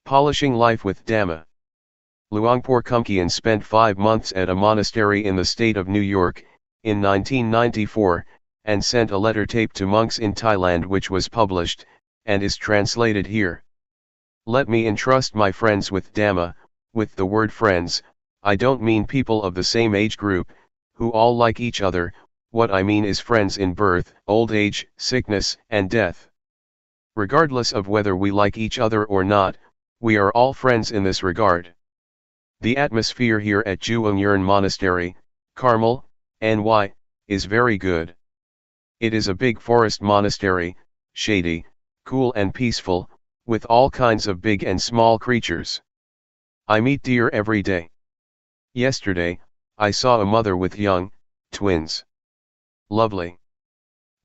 Polishing life with Dhamma. Luangpor Teean spent 5 months at a monastery in the state of New York, in 1994, and sent a letter taped to monks in Thailand which was published, and is translated here. Let me entrust my friends with Dhamma. With the word friends, I don't mean people of the same age group, who all like each other. What I mean is friends in birth, old age, sickness, and death. Regardless of whether we like each other or not, we are all friends in this regard. The atmosphere here at Juangyurn Monastery, Carmel, NY, is very good. It is a big forest monastery, shady, cool and peaceful, with all kinds of big and small creatures. I meet deer every day. Yesterday, I saw a mother with young twins. Lovely.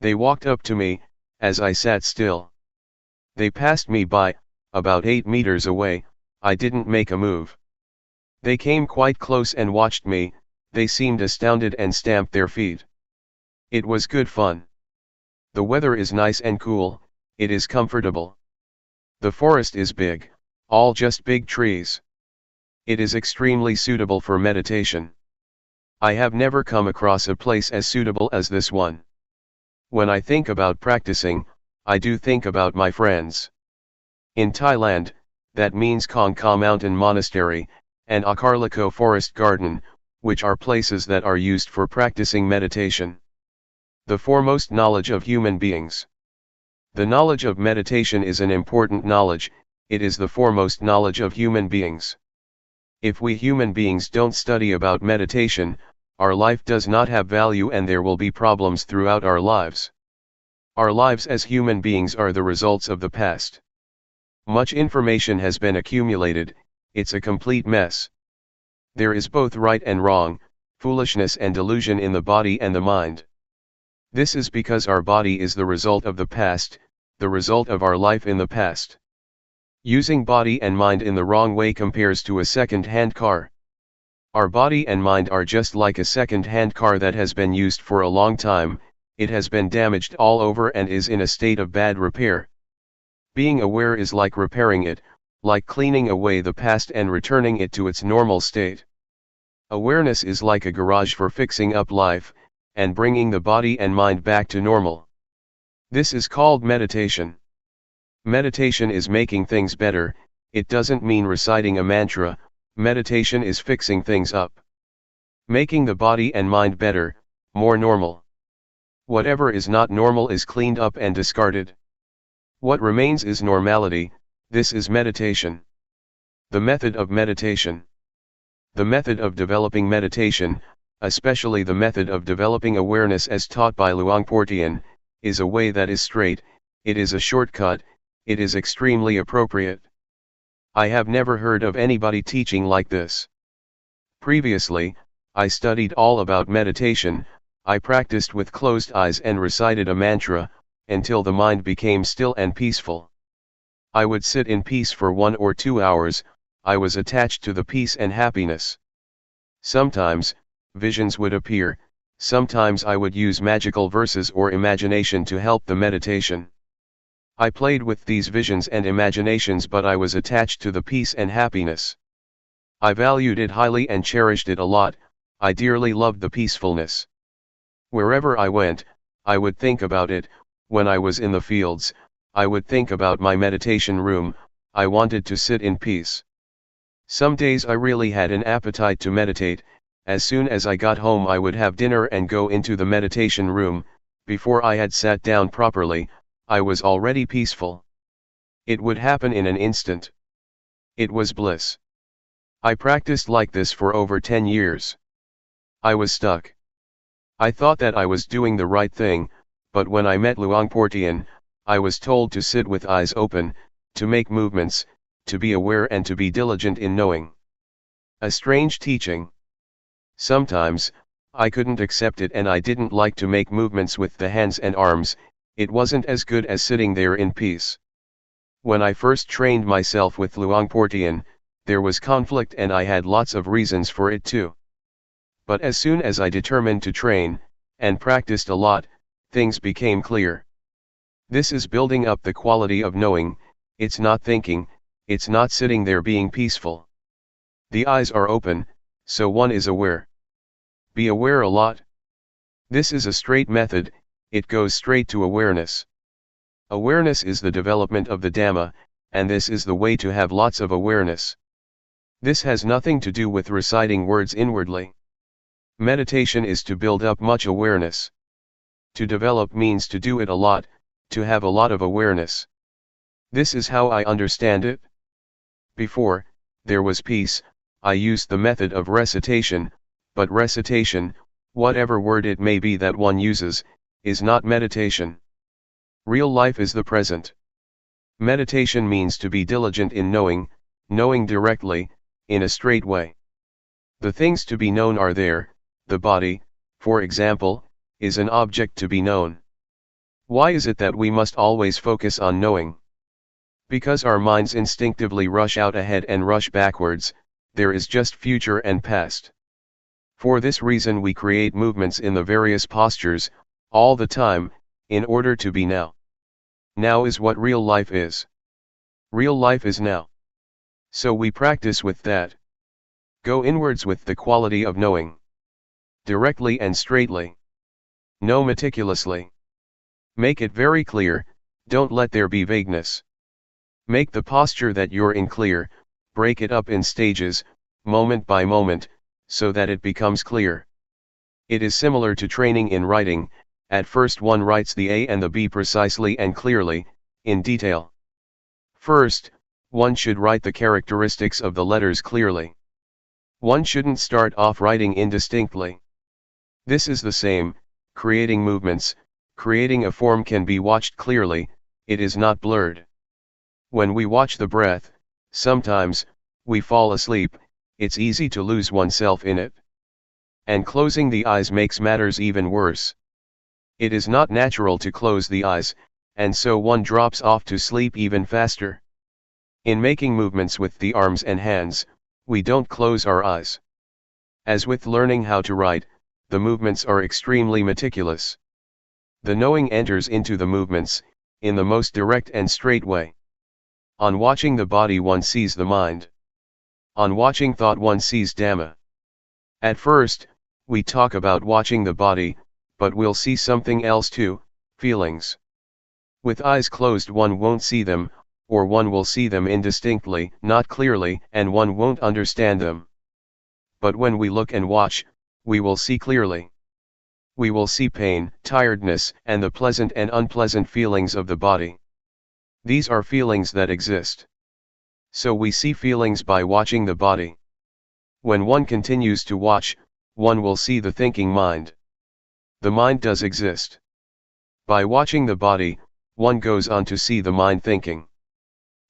They walked up to me, as I sat still. They passed me by, about 8 meters away. I didn't make a move. They came quite close and watched me. They seemed astounded and stamped their feet. It was good fun. The weather is nice and cool, it is comfortable. The forest is big, all just big trees. It is extremely suitable for meditation. I have never come across a place as suitable as this one. When I think about practicing, I do think about my friends. In Thailand, that means Khong Ka Mountain Monastery, and Akarliko Forest Garden, which are places that are used for practicing meditation. The foremost knowledge of human beings. The knowledge of meditation is an important knowledge, it is the foremost knowledge of human beings. If we human beings don't study about meditation, our life does not have value and there will be problems throughout our lives. Our lives as human beings are the results of the past. Much information has been accumulated, it's a complete mess. There is both right and wrong, foolishness and delusion in the body and the mind. This is because our body is the result of the past, the result of our life in the past. Using body and mind in the wrong way compares to a second-hand car. Our body and mind are just like a second-hand car that has been used for a long time, it has been damaged all over and is in a state of bad repair. Being aware is like repairing it, like cleaning away the past and returning it to its normal state. Awareness is like a garage for fixing up life, and bringing the body and mind back to normal. This is called meditation. Meditation is making things better, it doesn't mean reciting a mantra, meditation is fixing things up. Making the body and mind better, more normal. Whatever is not normal is cleaned up and discarded. What remains is normality, this is meditation. The method of meditation. The method of developing meditation, especially the method of developing awareness as taught by Luangpor Teean, is a way that is straight, it is a shortcut, it is extremely appropriate. I have never heard of anybody teaching like this. Previously, I studied all about meditation, I practiced with closed eyes and recited a mantra, until the mind became still and peaceful. I would sit in peace for 1 or 2 hours, I was attached to the peace and happiness. Sometimes, visions would appear, sometimes I would use magical verses or imagination to help the meditation. I played with these visions and imaginations but I was attached to the peace and happiness. I valued it highly and cherished it a lot, I dearly loved the peacefulness. Wherever I went, I would think about it. When I was in the fields, I would think about my meditation room, I wanted to sit in peace. Some days I really had an appetite to meditate, as soon as I got home I would have dinner and go into the meditation room, before I had sat down properly, I was already peaceful. It would happen in an instant. It was bliss. I practiced like this for over 10 years. I was stuck. I thought that I was doing the right thing, but when I met Luangpor Teean, I was told to sit with eyes open, to make movements, to be aware and to be diligent in knowing. A strange teaching. Sometimes, I couldn't accept it and I didn't like to make movements with the hands and arms, it wasn't as good as sitting there in peace. When I first trained myself with Luangpor Teean, there was conflict and I had lots of reasons for it too. But as soon as I determined to train, and practiced a lot, things became clear. This is building up the quality of knowing, it's not thinking, it's not sitting there being peaceful. The eyes are open, so one is aware. Be aware a lot. This is a straight method, it goes straight to awareness. Awareness is the development of the Dhamma, and this is the way to have lots of awareness. This has nothing to do with reciting words inwardly. Meditation is to build up much awareness. To develop means to do it a lot, to have a lot of awareness. This is how I understand it. Before there was peace, I used the method of recitation, but recitation, whatever word it may be that one uses, is not meditation. Real life is the present. Meditation means to be diligent in knowing, knowing directly, in a straight way. The things to be known are there, the body, for example, is an object to be known. Why is it that we must always focus on knowing? Because our minds instinctively rush out ahead and rush backwards, there is just future and past. For this reason we create movements in the various postures, all the time, in order to be now. Now is what real life is. Real life is now. So we practice with that. Go inwards with the quality of knowing. Directly and straightly. Know meticulously. Make it very clear, don't let there be vagueness. Make the posture that you're in clear, break it up in stages, moment by moment, so that it becomes clear. It is similar to training in writing, at first one writes the A and the B precisely and clearly, in detail. First, one should write the characteristics of the letters clearly. One shouldn't start off writing indistinctly. This is the same, creating movements, creating a form can be watched clearly, it is not blurred. When we watch the breath, sometimes, we fall asleep, it's easy to lose oneself in it. And closing the eyes makes matters even worse. It is not natural to close the eyes, and so one drops off to sleep even faster. In making movements with the arms and hands, we don't close our eyes. As with learning how to write, the movements are extremely meticulous. The knowing enters into the movements, in the most direct and straight way. On watching the body one sees the mind. On watching thought one sees Dhamma. At first, we talk about watching the body, but we'll see something else too, feelings. With eyes closed one won't see them, or one will see them indistinctly, not clearly, and one won't understand them. But when we look and watch, we will see clearly. We will see pain, tiredness, and the pleasant and unpleasant feelings of the body. These are feelings that exist. So we see feelings by watching the body. When one continues to watch, one will see the thinking mind. The mind does exist. By watching the body, one goes on to see the mind thinking.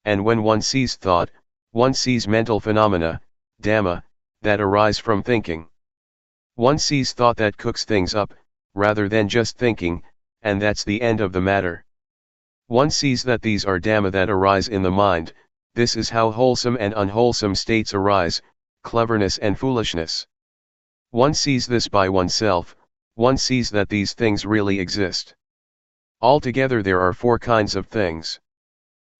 And when one sees thought, one sees mental phenomena, Dhamma, that arise from thinking. One sees thought that cooks things up, rather than just thinking, and that's the end of the matter. One sees that these are Dhamma that arise in the mind, this is how wholesome and unwholesome states arise, cleverness and foolishness. One sees this by oneself, one sees that these things really exist. Altogether there are 4 kinds of things.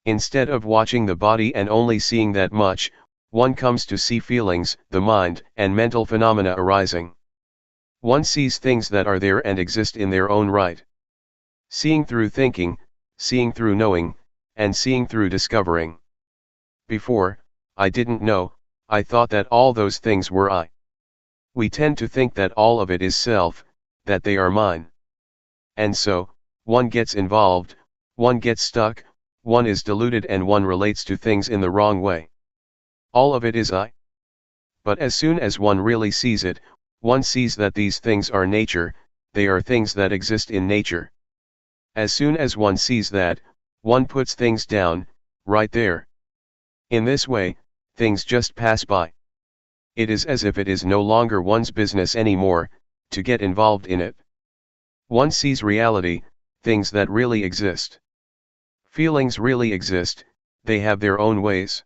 Instead of watching the body and only seeing that much, one comes to see feelings, the mind, and mental phenomena arising. One sees things that are there and exist in their own right. Seeing through thinking, seeing through knowing, and seeing through discovering. Before, I didn't know, I thought that all those things were I. We tend to think that all of it is self, that they are mine. And so, one gets involved, one gets stuck, one is deluded and one relates to things in the wrong way. All of it is I. But as soon as one really sees it, one sees that these things are nature, they are things that exist in nature. As soon as one sees that, one puts things down, right there. In this way, things just pass by. It is as if it is no longer one's business anymore, to get involved in it. One sees reality, things that really exist. Feelings really exist, they have their own ways.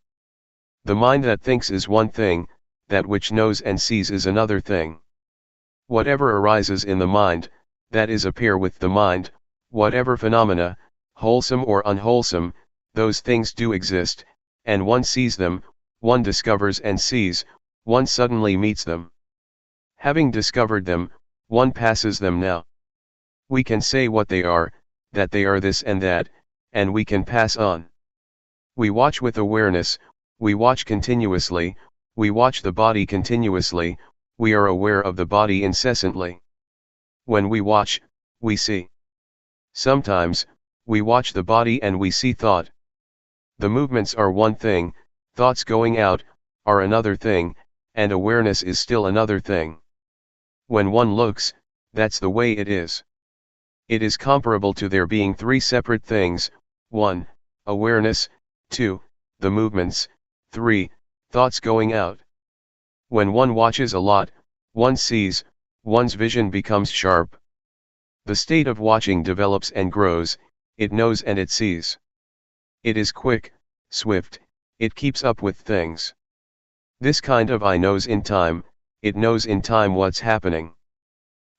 The mind that thinks is one thing, that which knows and sees is another thing. Whatever arises in the mind, that is a pair with the mind, whatever phenomena, wholesome or unwholesome, those things do exist, and one sees them, one discovers and sees, one suddenly meets them. Having discovered them, one passes them now. We can say what they are, that they are this and that, and we can pass on. We watch with awareness, we watch continuously, we watch the body continuously, we are aware of the body incessantly. When we watch, we see. Sometimes, we watch the body and we see thought. The movements are one thing, thoughts going out, are another thing, and awareness is still another thing. When one looks, that's the way it is. It is comparable to there being three separate things: 1. Awareness, 2. The movements, 3. Thoughts going out. When one watches a lot, one sees, one's vision becomes sharp. The state of watching develops and grows, it knows and it sees. It is quick, swift, it keeps up with things. This kind of eye knows in time, it knows in time what's happening.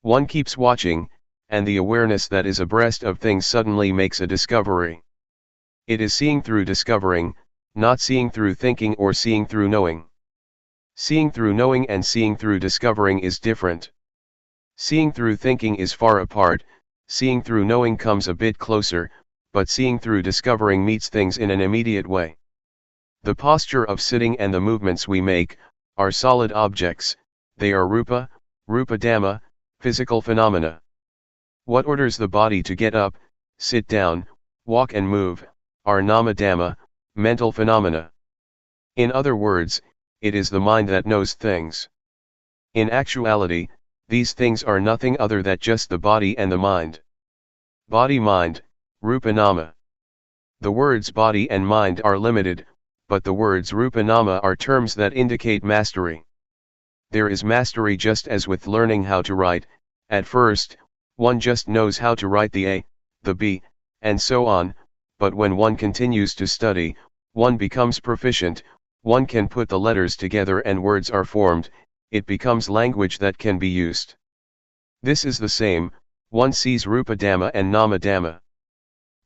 One keeps watching, and the awareness that is abreast of things suddenly makes a discovery. It is seeing through discovering, not seeing through thinking or seeing through knowing. Seeing through knowing and seeing through discovering is different. Seeing through thinking is far apart, seeing through knowing comes a bit closer, but seeing through discovering meets things in an immediate way. The posture of sitting and the movements we make, are solid objects, they are rupa, rupa dhamma, physical phenomena. What orders the body to get up, sit down, walk and move, are nama dhamma, mental phenomena. In other words, it is the mind that knows things. In actuality, these things are nothing other than just the body and the mind. Body-mind, rupa nama. The words body and mind are limited, but the words rupa nama are terms that indicate mastery. There is mastery just as with learning how to write. At first, one just knows how to write the A, the B, and so on, but when one continues to study, one becomes proficient, one can put the letters together and words are formed, it becomes language that can be used. This is the same, one sees rupa dhamma and nama dhamma.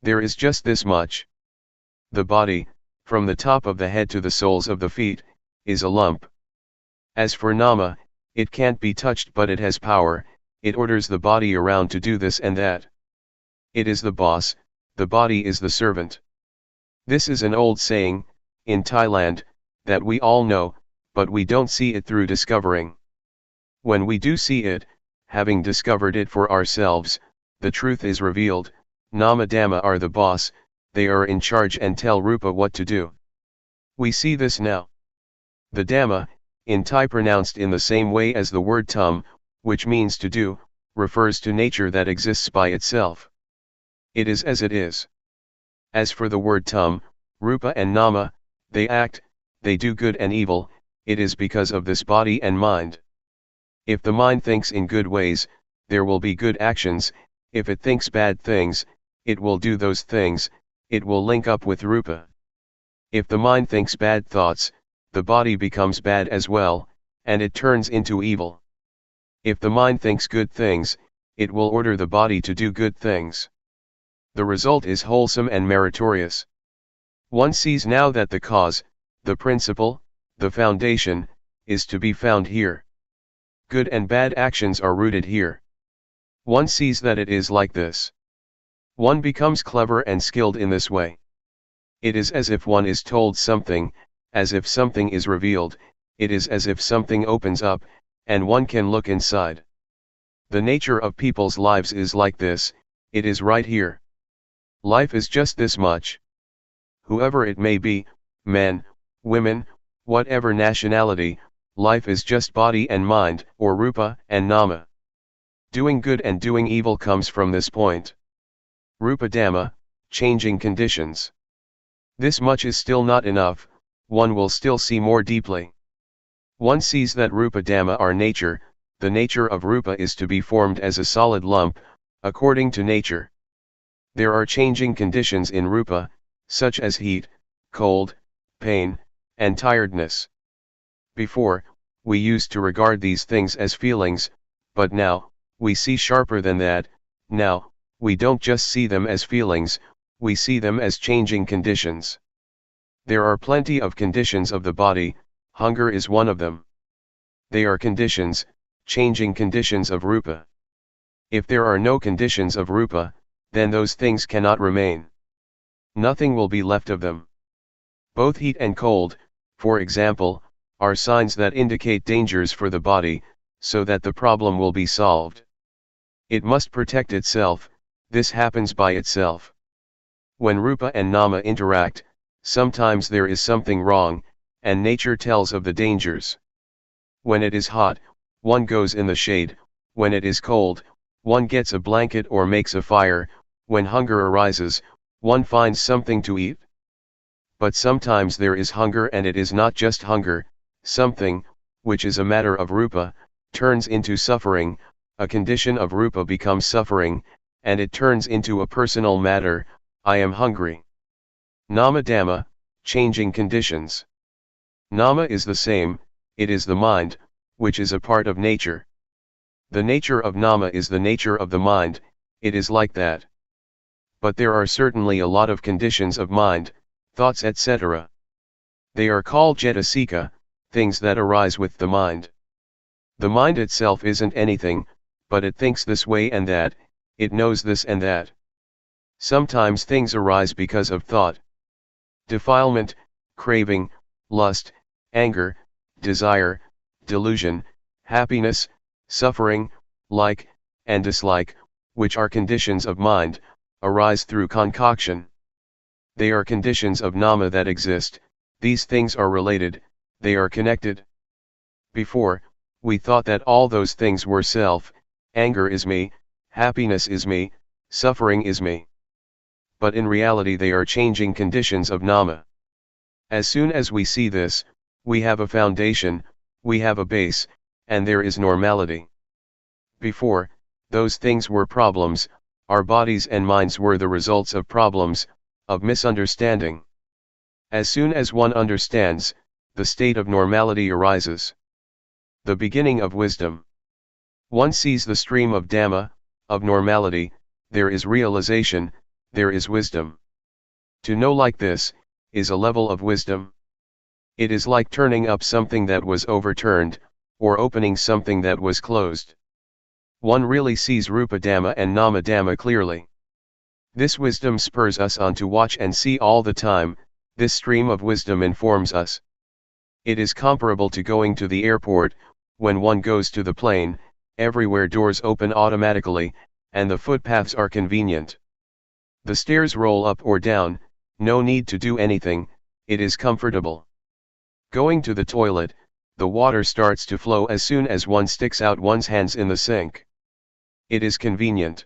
There is just this much. The body, from the top of the head to the soles of the feet, is a lump. As for nama, it can't be touched but it has power, it orders the body around to do this and that. It is the boss, the body is the servant. This is an old saying, in Thailand, that we all know, but we don't see it through discovering. When we do see it, having discovered it for ourselves, the truth is revealed, nama dhamma are the boss, they are in charge and tell rupa what to do. We see this now. The dhamma, in Thai pronounced in the same way as the word tum, which means to do, refers to nature that exists by itself. It is as it is. As for the word tum, rupa and nama, they act, they do good and evil, it is because of this body and mind. If the mind thinks in good ways, there will be good actions, if it thinks bad things, it will do those things, it will link up with rupa. If the mind thinks bad thoughts, the body becomes bad as well, and it turns into evil. If the mind thinks good things, it will order the body to do good things. The result is wholesome and meritorious. One sees now that the cause, the principle, the foundation, is to be found here. Good and bad actions are rooted here. One sees that it is like this. One becomes clever and skilled in this way. It is as if one is told something, as if something is revealed, it is as if something opens up, and one can look inside. The nature of people's lives is like this, it is right here. Life is just this much. Whoever it may be, men, women, whatever nationality, life is just body and mind, or rupa and nama. Doing good and doing evil comes from this point. Rupa Dhamma, changing conditions. This much is still not enough, one will still see more deeply. One sees that Rupa Dhamma are nature, the nature of Rupa is to be formed as a solid lump, according to nature. There are changing conditions in Rupa, such as heat, cold, pain, and tiredness. Before, we used to regard these things as feelings, but now, we see sharper than that. Now, we don't just see them as feelings, we see them as changing conditions. There are plenty of conditions of the body, hunger is one of them. They are conditions, changing conditions of Rupa. If there are no conditions of Rupa, then those things cannot remain. Nothing will be left of them. Both heat and cold, for example, are signs that indicate dangers for the body, so that the problem will be solved. It must protect itself, this happens by itself. When Rupa and Nama interact, sometimes there is something wrong, and nature tells of the dangers. When it is hot, one goes in the shade, when it is cold, one gets a blanket or makes a fire, when hunger arises, one finds something to eat. But sometimes there is hunger and it is not just hunger, something, which is a matter of Rupa, turns into suffering, a condition of Rupa becomes suffering, and it turns into a personal matter, I am hungry. Nama Dhamma, changing conditions. Nama is the same, it is the mind, which is a part of nature. The nature of Nama is the nature of the mind, it is like that. But there are certainly a lot of conditions of mind, thoughts etc. They are called cetasika, things that arise with the mind. The mind itself isn't anything, but it thinks this way and that, it knows this and that. Sometimes things arise because of thought. Defilement, craving, lust, anger, desire, delusion, happiness, suffering, like, and dislike, which are conditions of mind, arise through concoction. They are conditions of Nama that exist, these things are related, they are connected. Before, we thought that all those things were self, anger is me, happiness is me, suffering is me. But in reality they are changing conditions of Nama. As soon as we see this, we have a foundation, we have a base, and there is normality. Before, those things were problems, our bodies and minds were the results of problems, of misunderstanding. As soon as one understands, the state of normality arises. The beginning of wisdom. One sees the stream of Dhamma, of normality, there is realization, there is wisdom. To know like this, is a level of wisdom. It is like turning up something that was overturned, or opening something that was closed. One really sees Rupa Dhamma and Nama Dhamma clearly. This wisdom spurs us on to watch and see all the time, this stream of wisdom informs us. It is comparable to going to the airport, when one goes to the plane, everywhere doors open automatically, and the footpaths are convenient. The stairs roll up or down, no need to do anything, it is comfortable. Going to the toilet, the water starts to flow as soon as one sticks out one's hands in the sink. It is convenient.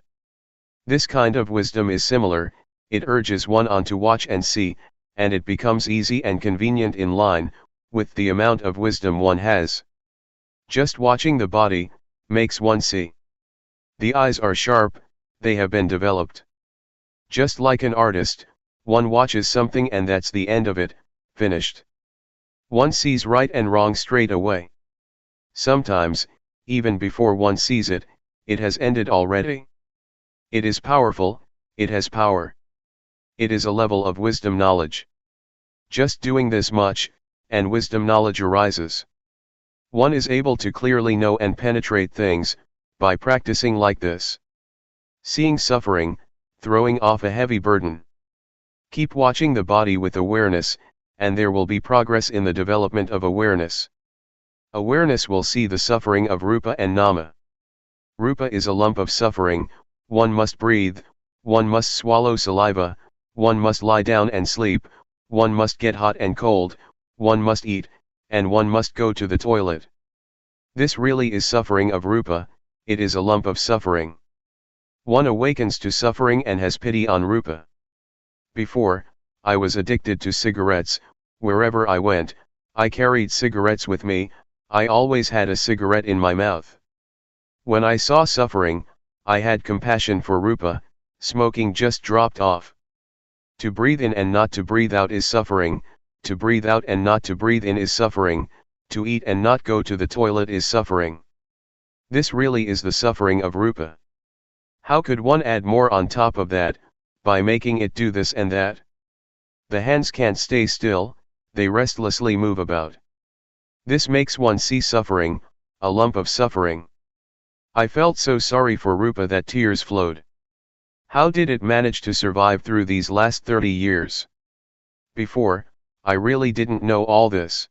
This kind of wisdom is similar, it urges one on to watch and see, and it becomes easy and convenient in line with the amount of wisdom one has. Just watching the body makes one see. The eyes are sharp, they have been developed. Just like an artist, one watches something and that's the end of it, finished. One sees right and wrong straight away. Sometimes, even before one sees it, it has ended already. It is powerful, it has power. It is a level of wisdom knowledge. Just doing this much, and wisdom knowledge arises. One is able to clearly know and penetrate things, by practicing like this. Seeing suffering, throwing off a heavy burden. Keep watching the body with awareness, and there will be progress in the development of awareness. Awareness will see the suffering of Rupa and Nama. Rupa is a lump of suffering, one must breathe, one must swallow saliva, one must lie down and sleep, one must get hot and cold, one must eat, and one must go to the toilet. This really is suffering of Rupa, it is a lump of suffering. One awakens to suffering and has pity on rupa. Before, I was addicted to cigarettes. Wherever I went, I carried cigarettes with me. I always had a cigarette in my mouth. When I saw suffering, I had compassion for rupa. Smoking just dropped off. To breathe in and not to breathe out is suffering. To breathe out and not to breathe in is suffering. To eat and not go to the toilet is suffering. This really is the suffering of rupa. How could one add more on top of that, by making it do this and that? The hands can't stay still, they restlessly move about. This makes one see suffering, a lump of suffering. I felt so sorry for rupa that tears flowed. How did it manage to survive through these last 30 years? Before, I really didn't know all this.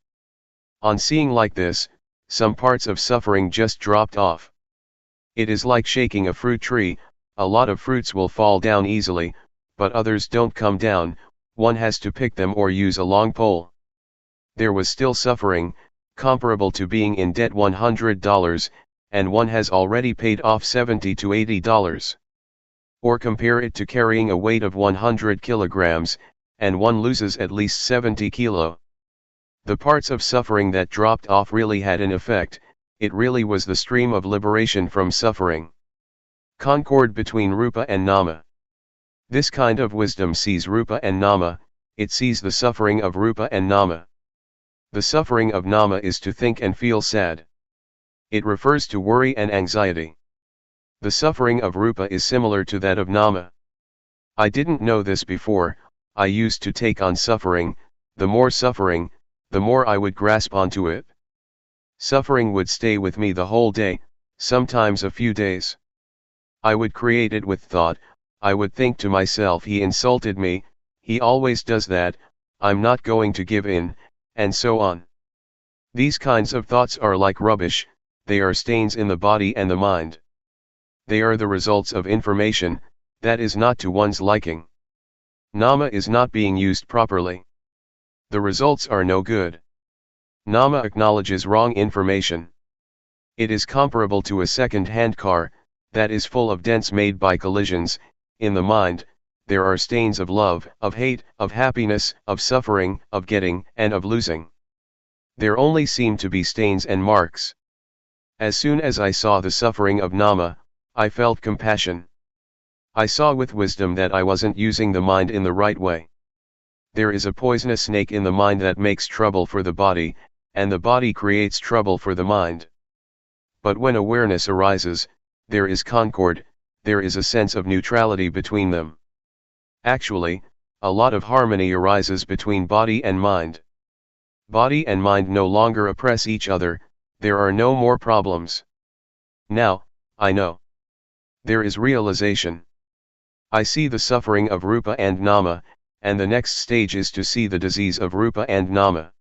On seeing like this, some parts of suffering just dropped off. It is like shaking a fruit tree. A lot of fruits will fall down easily, but others don't come down. One has to pick them or use a long pole. There was still suffering, comparable to being in debt $100, and one has already paid off $70 to $80. Or compare it to carrying a weight of 100 kilograms, and one loses at least 70 kilo. The parts of suffering that dropped off really had an effect. It really was the stream of liberation from suffering. Concord between rupa and nama. This kind of wisdom sees rupa and nama, it sees the suffering of rupa and nama. The suffering of nama is to think and feel sad. It refers to worry and anxiety. The suffering of rupa is similar to that of nama. I didn't know this before. I used to take on suffering. The more I would grasp onto it. Suffering would stay with me the whole day, sometimes a few days. I would create it with thought. I would think to myself, he insulted me, he always does that, I'm not going to give in, and so on. These kinds of thoughts are like rubbish, they are stains in the body and the mind. They are the results of information that is not to one's liking. Nama is not being used properly. The results are no good. Nama acknowledges wrong information. It is comparable to a second-hand car that is full of dents made by collisions. In the mind, there are stains of love, of hate, of happiness, of suffering, of getting, and of losing. There only seem to be stains and marks. As soon as I saw the suffering of nama, I felt compassion. I saw with wisdom that I wasn't using the mind in the right way. There is a poisonous snake in the mind that makes trouble for the body, and the body creates trouble for the mind. But when awareness arises, there is concord, there is a sense of neutrality between them. Actually, a lot of harmony arises between body and mind. Body and mind no longer oppress each other, there are no more problems. Now, I know. There is realization. I see the suffering of rupa and nama, and the next stage is to see the disease of rupa and nama.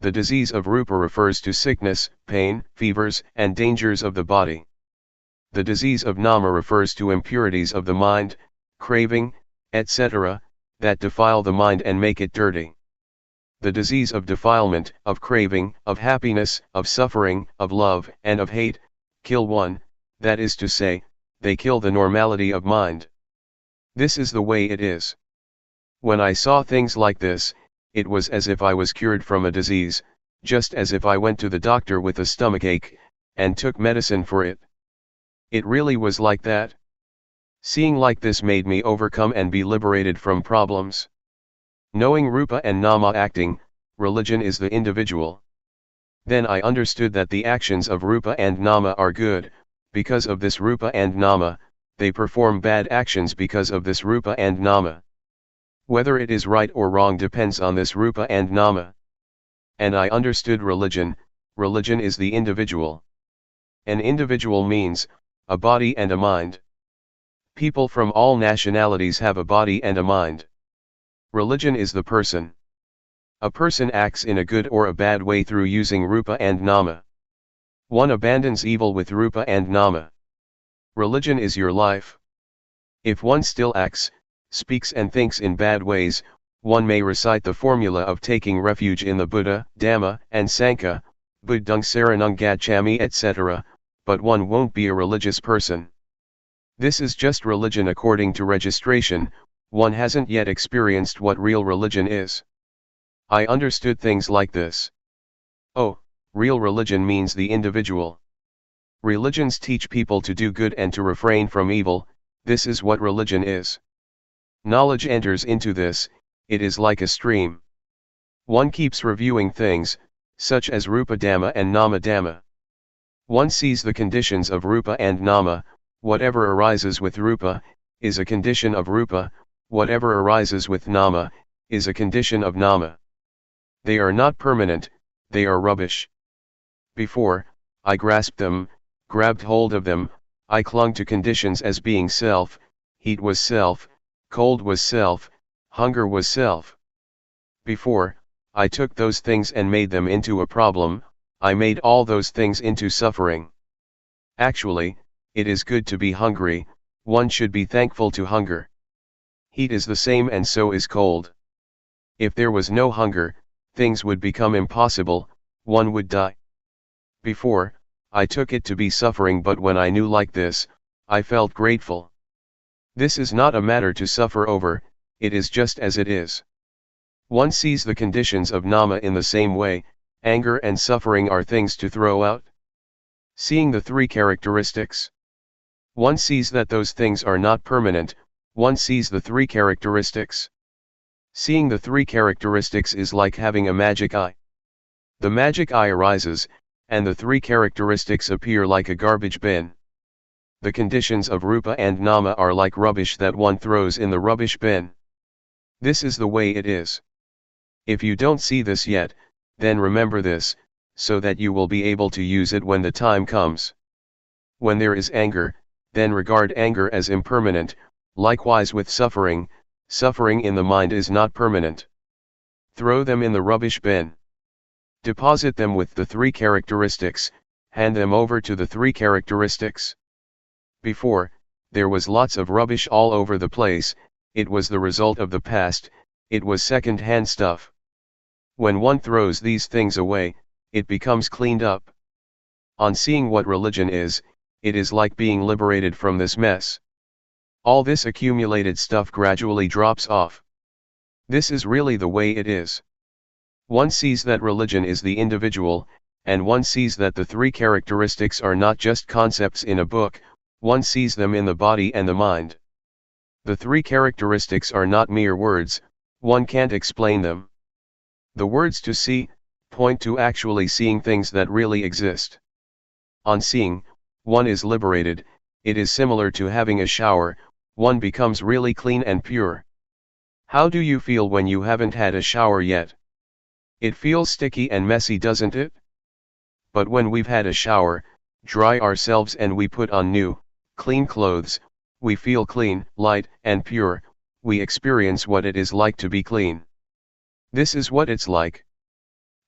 The disease of rupa refers to sickness, pain, fevers, and dangers of the body. The disease of nama refers to impurities of the mind, craving, etc., that defile the mind and make it dirty. The disease of defilement, of craving, of happiness, of suffering, of love, and of hate, kill one, that is to say, they kill the normality of mind. This is the way it is. When I saw things like this, it was as if I was cured from a disease, just as if I went to the doctor with a stomachache, and took medicine for it. It really was like that. Seeing like this made me overcome and be liberated from problems. Knowing rupa and nama acting, religion is the individual. Then I understood that the actions of rupa and nama are good, because of this rupa and nama, they perform bad actions because of this rupa and nama. Whether it is right or wrong depends on this rupa and nama. And I understood religion is the individual. An individual means, a body and a mind. People from all nationalities have a body and a mind. Religion is the person. A person acts in a good or a bad way through using rupa and nama. One abandons evil with rupa and nama. Religion is your life. If one still acts, speaks and thinks in bad ways, one may recite the formula of taking refuge in the Buddha, Dhamma, and Sangha, Buddhang Saranang Gacchami etc., but one won't be a religious person. This is just religion according to registration. One hasn't yet experienced what real religion is. I understood things like this. Oh, real religion means the individual. Religions teach people to do good and to refrain from evil. This is what religion is. Knowledge enters into this, it is like a stream. One keeps reviewing things, such as Rupa Dhamma and Nama Dhamma. One sees the conditions of Rupa and Nama. Whatever arises with Rupa, is a condition of Rupa, whatever arises with Nama, is a condition of Nama. They are not permanent, they are rubbish. Before, I grasped them, grabbed hold of them, I clung to conditions as being self, heat was self, cold was self, hunger was self. Before, I took those things and made them into a problem, I made all those things into suffering. Actually, it is good to be hungry, one should be thankful to hunger. Heat is the same and so is cold. If there was no hunger, things would become impossible, one would die. Before, I took it to be suffering, but when I knew like this, I felt grateful. This is not a matter to suffer over, it is just as it is. One sees the conditions of Nama in the same way, anger and suffering are things to throw out. Seeing the three characteristics. One sees that those things are not permanent, one sees the three characteristics. Seeing the three characteristics is like having a magic eye. The magic eye arises, and the three characteristics appear like a garbage bin. The conditions of Rupa and Nama are like rubbish that one throws in the rubbish bin. This is the way it is. If you don't see this yet, then remember this, so that you will be able to use it when the time comes. When there is anger, then regard anger as impermanent, likewise with suffering, suffering in the mind is not permanent. Throw them in the rubbish bin. Deposit them with the three characteristics, hand them over to the three characteristics. Before, there was lots of rubbish all over the place, it was the result of the past, it was second-hand stuff. When one throws these things away, it becomes cleaned up. On seeing what religion is, it is like being liberated from this mess. All this accumulated stuff gradually drops off. This is really the way it is. One sees that religion is the individual, and one sees that the three characteristics are not just concepts in a book, one sees them in the body and the mind. The three characteristics are not mere words, one can't explain them. The words to see, point to actually seeing things that really exist. On seeing, one is liberated, it is similar to having a shower, one becomes really clean and pure. How do you feel when you haven't had a shower yet? It feels sticky and messy, doesn't it? But when we've had a shower, dry ourselves and we put on new, clean clothes, we feel clean, light, and pure, we experience what it is like to be clean. This is what it's like.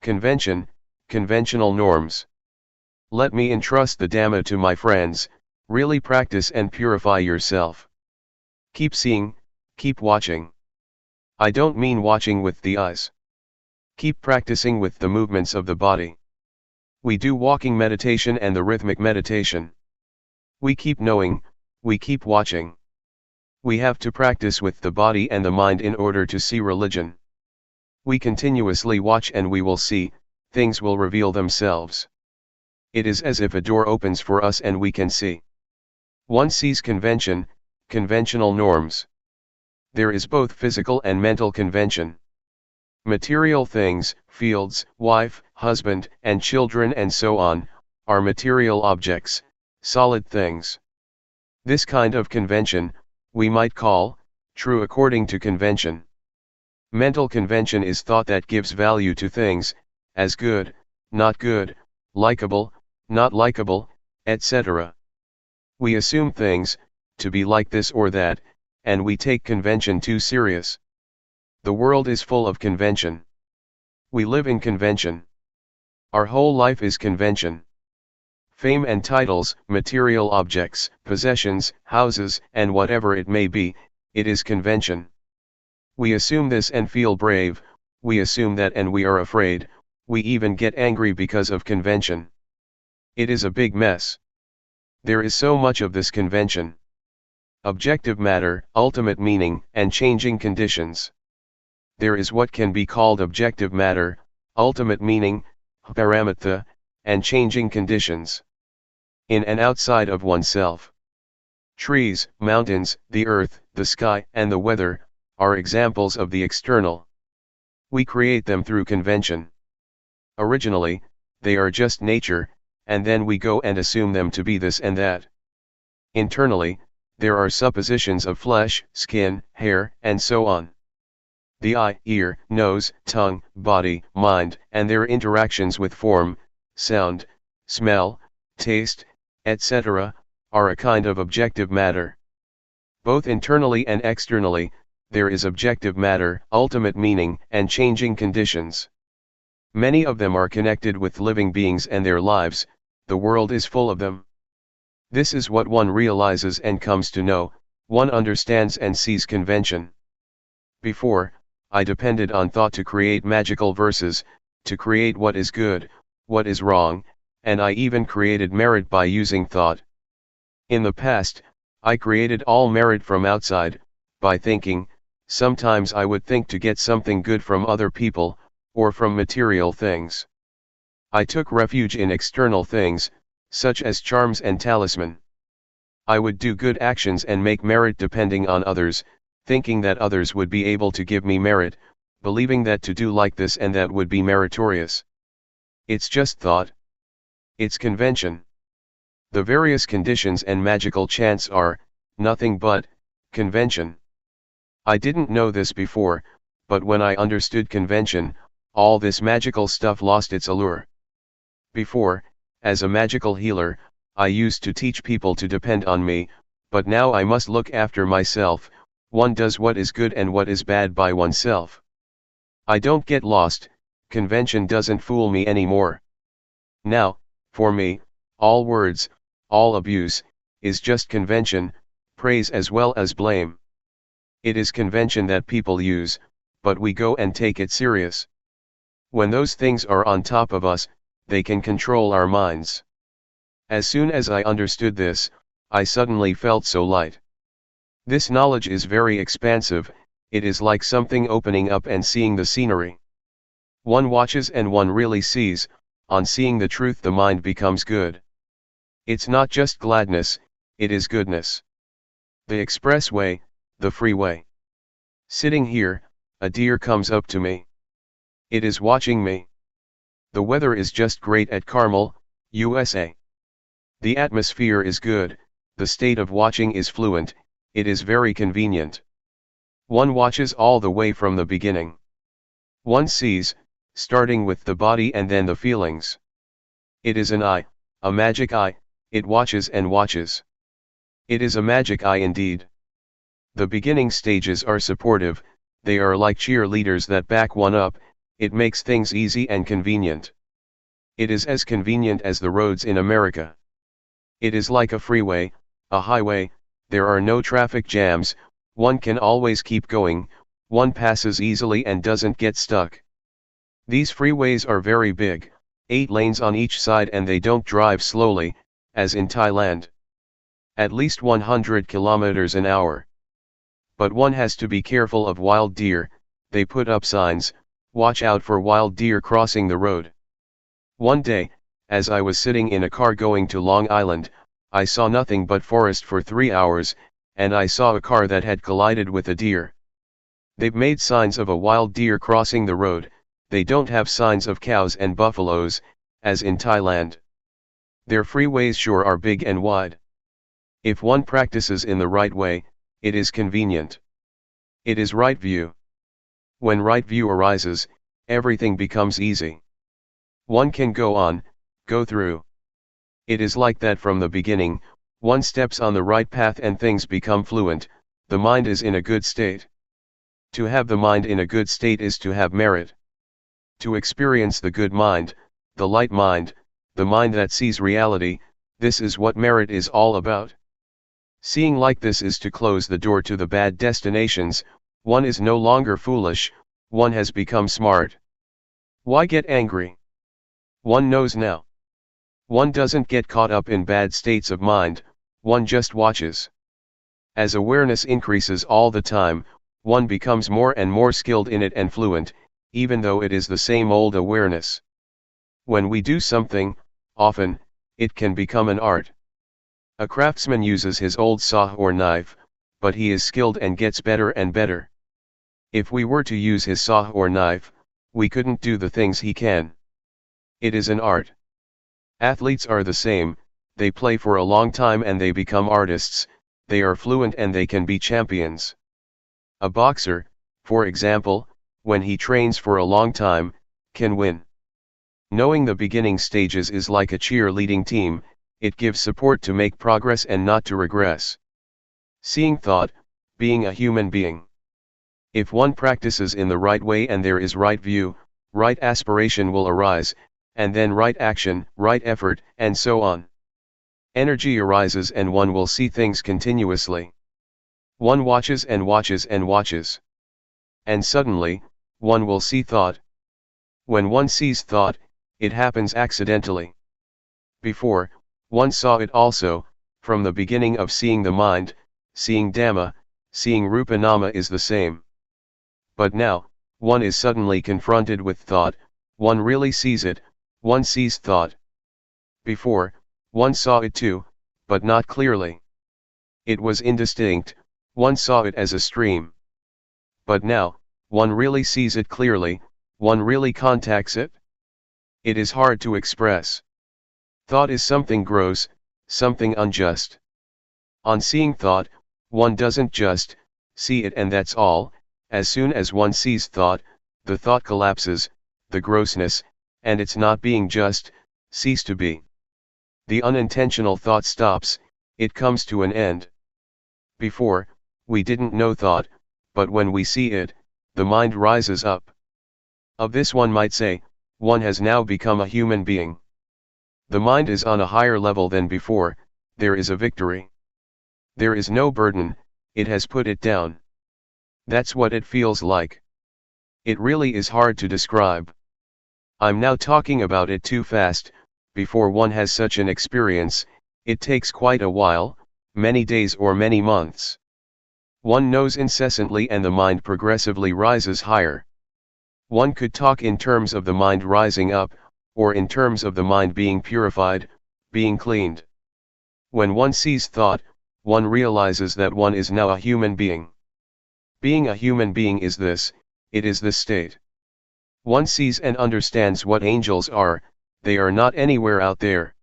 Convention, conventional norms. Let me entrust the Dhamma to my friends, really practice and purify yourself. Keep seeing, keep watching. I don't mean watching with the eyes. Keep practicing with the movements of the body. We do walking meditation and the rhythmic meditation. We keep knowing, we keep watching. We have to practice with the body and the mind in order to see religion. We continuously watch and we will see, things will reveal themselves. It is as if a door opens for us and we can see. One sees convention, conventional norms. There is both physical and mental convention. Material things, fields, wife, husband, and children and so on, are material objects, solid things. This kind of convention, we might call, true according to convention. Mental convention is thought that gives value to things, as good, not good, likable, not likable, etc. We assume things, to be like this or that, and we take convention too serious. The world is full of convention. We live in convention. Our whole life is convention. Fame and titles, material objects, possessions, houses, and whatever it may be, it is convention. We assume this and feel brave, we assume that and we are afraid, we even get angry because of convention. It is a big mess. There is so much of this convention. Objective matter, ultimate meaning, and changing conditions. There is what can be called objective matter, ultimate meaning, paramatha, and changing conditions. In and outside of oneself. Trees, mountains, the earth, the sky, and the weather, are examples of the external. We create them through convention. Originally, they are just nature, and then we go and assume them to be this and that. Internally, there are suppositions of flesh, skin, hair, and so on. The eye, ear, nose, tongue, body, mind, and their interactions with form, sound, smell, taste, etc., are a kind of objective matter. Both internally and externally, there is objective matter, ultimate meaning, and changing conditions. Many of them are connected with living beings and their lives, the world is full of them. This is what one realizes and comes to know, one understands and sees convention. Before, I depended on thought to create magical verses, to create what is good, what is wrong, and I even created merit by using thought. In the past, I created all merit from outside, by thinking. Sometimes I would think to get something good from other people, or from material things. I took refuge in external things, such as charms and talisman. I would do good actions and make merit depending on others, thinking that others would be able to give me merit, believing that to do like this and that would be meritorious. It's just thought. It's convention. The various conditions and magical chants are, nothing but, convention. I didn't know this before, but when I understood convention, all this magical stuff lost its allure. Before, as a magical healer, I used to teach people to depend on me, but now I must look after myself. One does what is good and what is bad by oneself. I don't get lost, convention doesn't fool me anymore. Now, for me, all words, all abuse, is just convention, praise as well as blame. It is convention that people use, but we go and take it serious. When those things are on top of us, they can control our minds. As soon as I understood this, I suddenly felt so light. This knowledge is very expansive, it is like something opening up and seeing the scenery. One watches and one really sees, on seeing the truth the mind becomes good. It's not just gladness, it is goodness. The expressway, the freeway. Sitting here, a deer comes up to me. It is watching me. The weather is just great at Carmel, USA. The atmosphere is good, the state of watching is fluent, it is very convenient. One watches all the way from the beginning. One sees, starting with the body and then the feelings. It is an eye, a magic eye, it watches and watches. It is a magic eye indeed. The beginning stages are supportive, they are like cheerleaders that back one up, it makes things easy and convenient. It is as convenient as the roads in America. It is like a freeway, a highway, there are no traffic jams, one can always keep going, one passes easily and doesn't get stuck. These freeways are very big, 8 lanes on each side, and they don't drive slowly, as in Thailand. At least 100 kilometers an hour. But one has to be careful of wild deer, they put up signs, watch out for wild deer crossing the road. One day, as I was sitting in a car going to Long Island, I saw nothing but forest for 3 hours, and I saw a car that had collided with a deer. They've made signs of a wild deer crossing the road, they don't have signs of cows and buffaloes, as in Thailand. Their freeways sure are big and wide. If one practices in the right way, it is convenient. It is right view. When right view arises, everything becomes easy. One can go on, go through. It is like that from the beginning, one steps on the right path and things become fluent, the mind is in a good state. To have the mind in a good state is to have merit. To experience the good mind, the light mind, the mind that sees reality, this is what merit is all about. Seeing like this is to close the door to the bad destinations, one is no longer foolish, one has become smart. Why get angry? One knows now. One doesn't get caught up in bad states of mind, one just watches. As awareness increases all the time, one becomes more and more skilled in it and fluent, even though it is the same old awareness. When we do something, often, it can become an art. A craftsman uses his old saw or knife, but he is skilled and gets better and better. If we were to use his saw or knife, we couldn't do the things he can. It is an art. Athletes are the same, they play for a long time and they become artists, they are fluent and they can be champions. A boxer, for example, when he trains for a long time, can win. Knowing the beginning stages is like a cheerleading team, it gives support to make progress and not to regress. Seeing thought, being a human being. If one practices in the right way and there is right view, right aspiration will arise, and then right action, right effort, and so on. Energy arises and one will see things continuously. One watches and watches and watches. And suddenly, one will see thought. When one sees thought, it happens accidentally. Before, one saw it also, from the beginning of seeing the mind, seeing Dhamma, seeing Rupa Nama is the same. But now, one is suddenly confronted with thought, one really sees it, one sees thought. Before, one saw it too, but not clearly. It was indistinct, one saw it as a stream. But now, one really sees it clearly, one really contacts it. It is hard to express. Thought is something gross, something unjust. On seeing thought, one doesn't just see it and that's all. As soon as one sees thought, the thought collapses, the grossness, and its not being just, cease to be. The unintentional thought stops, it comes to an end. Before, we didn't know thought, but when we see it, the mind rises up. Of this one might say, one has now become a human being. The mind is on a higher level than before, there is a victory. There is no burden, it has put it down. That's what it feels like. It really is hard to describe. I'm now talking about it too fast. Before one has such an experience, it takes quite a while, many days or many months. One knows incessantly and the mind progressively rises higher. One could talk in terms of the mind rising up, or in terms of the mind being purified, being cleaned. When one sees thought, one realizes that one is now a human being. Being a human being is this, it is this state. One sees and understands what angels are, they are not anywhere out there.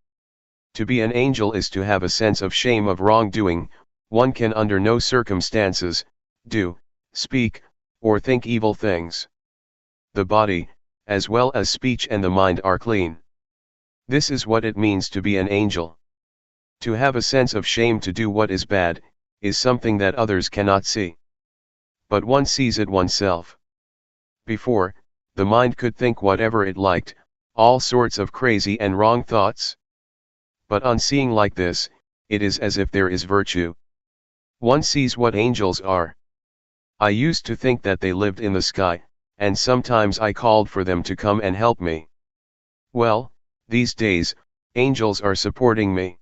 To be an angel is to have a sense of shame of wrongdoing, one can under no circumstances, do, speak, or think evil things. The body, as well as speech and the mind are clean. This is what it means to be an angel. To have a sense of shame to do what is bad, is something that others cannot see. But one sees it oneself. Before, the mind could think whatever it liked, all sorts of crazy and wrong thoughts. But on seeing like this, it is as if there is virtue. One sees what angels are. I used to think that they lived in the sky, and sometimes I called for them to come and help me. Well, these days, angels are supporting me.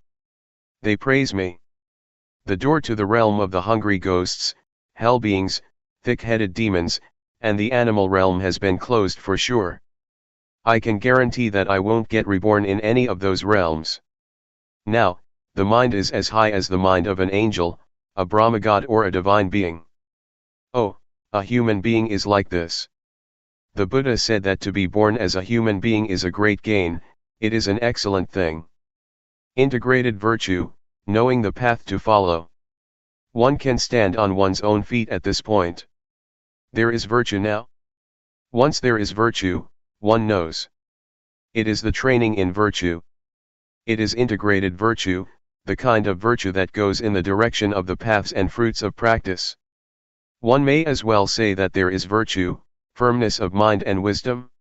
They praise me. The door to the realm of the hungry ghosts, hell beings, thick-headed demons, and the animal realm has been closed for sure. I can guarantee that I won't get reborn in any of those realms. Now, the mind is as high as the mind of an angel, a Brahma god or a divine being. Oh, a human being is like this. The Buddha said that to be born as a human being is a great gain, it is an excellent thing. Integrated virtue, knowing the path to follow. One can stand on one's own feet at this point. There is virtue now. Once there is virtue, one knows. It is the training in virtue. It is integrated virtue, the kind of virtue that goes in the direction of the paths and fruits of practice. One may as well say that there is virtue, firmness of mind and wisdom.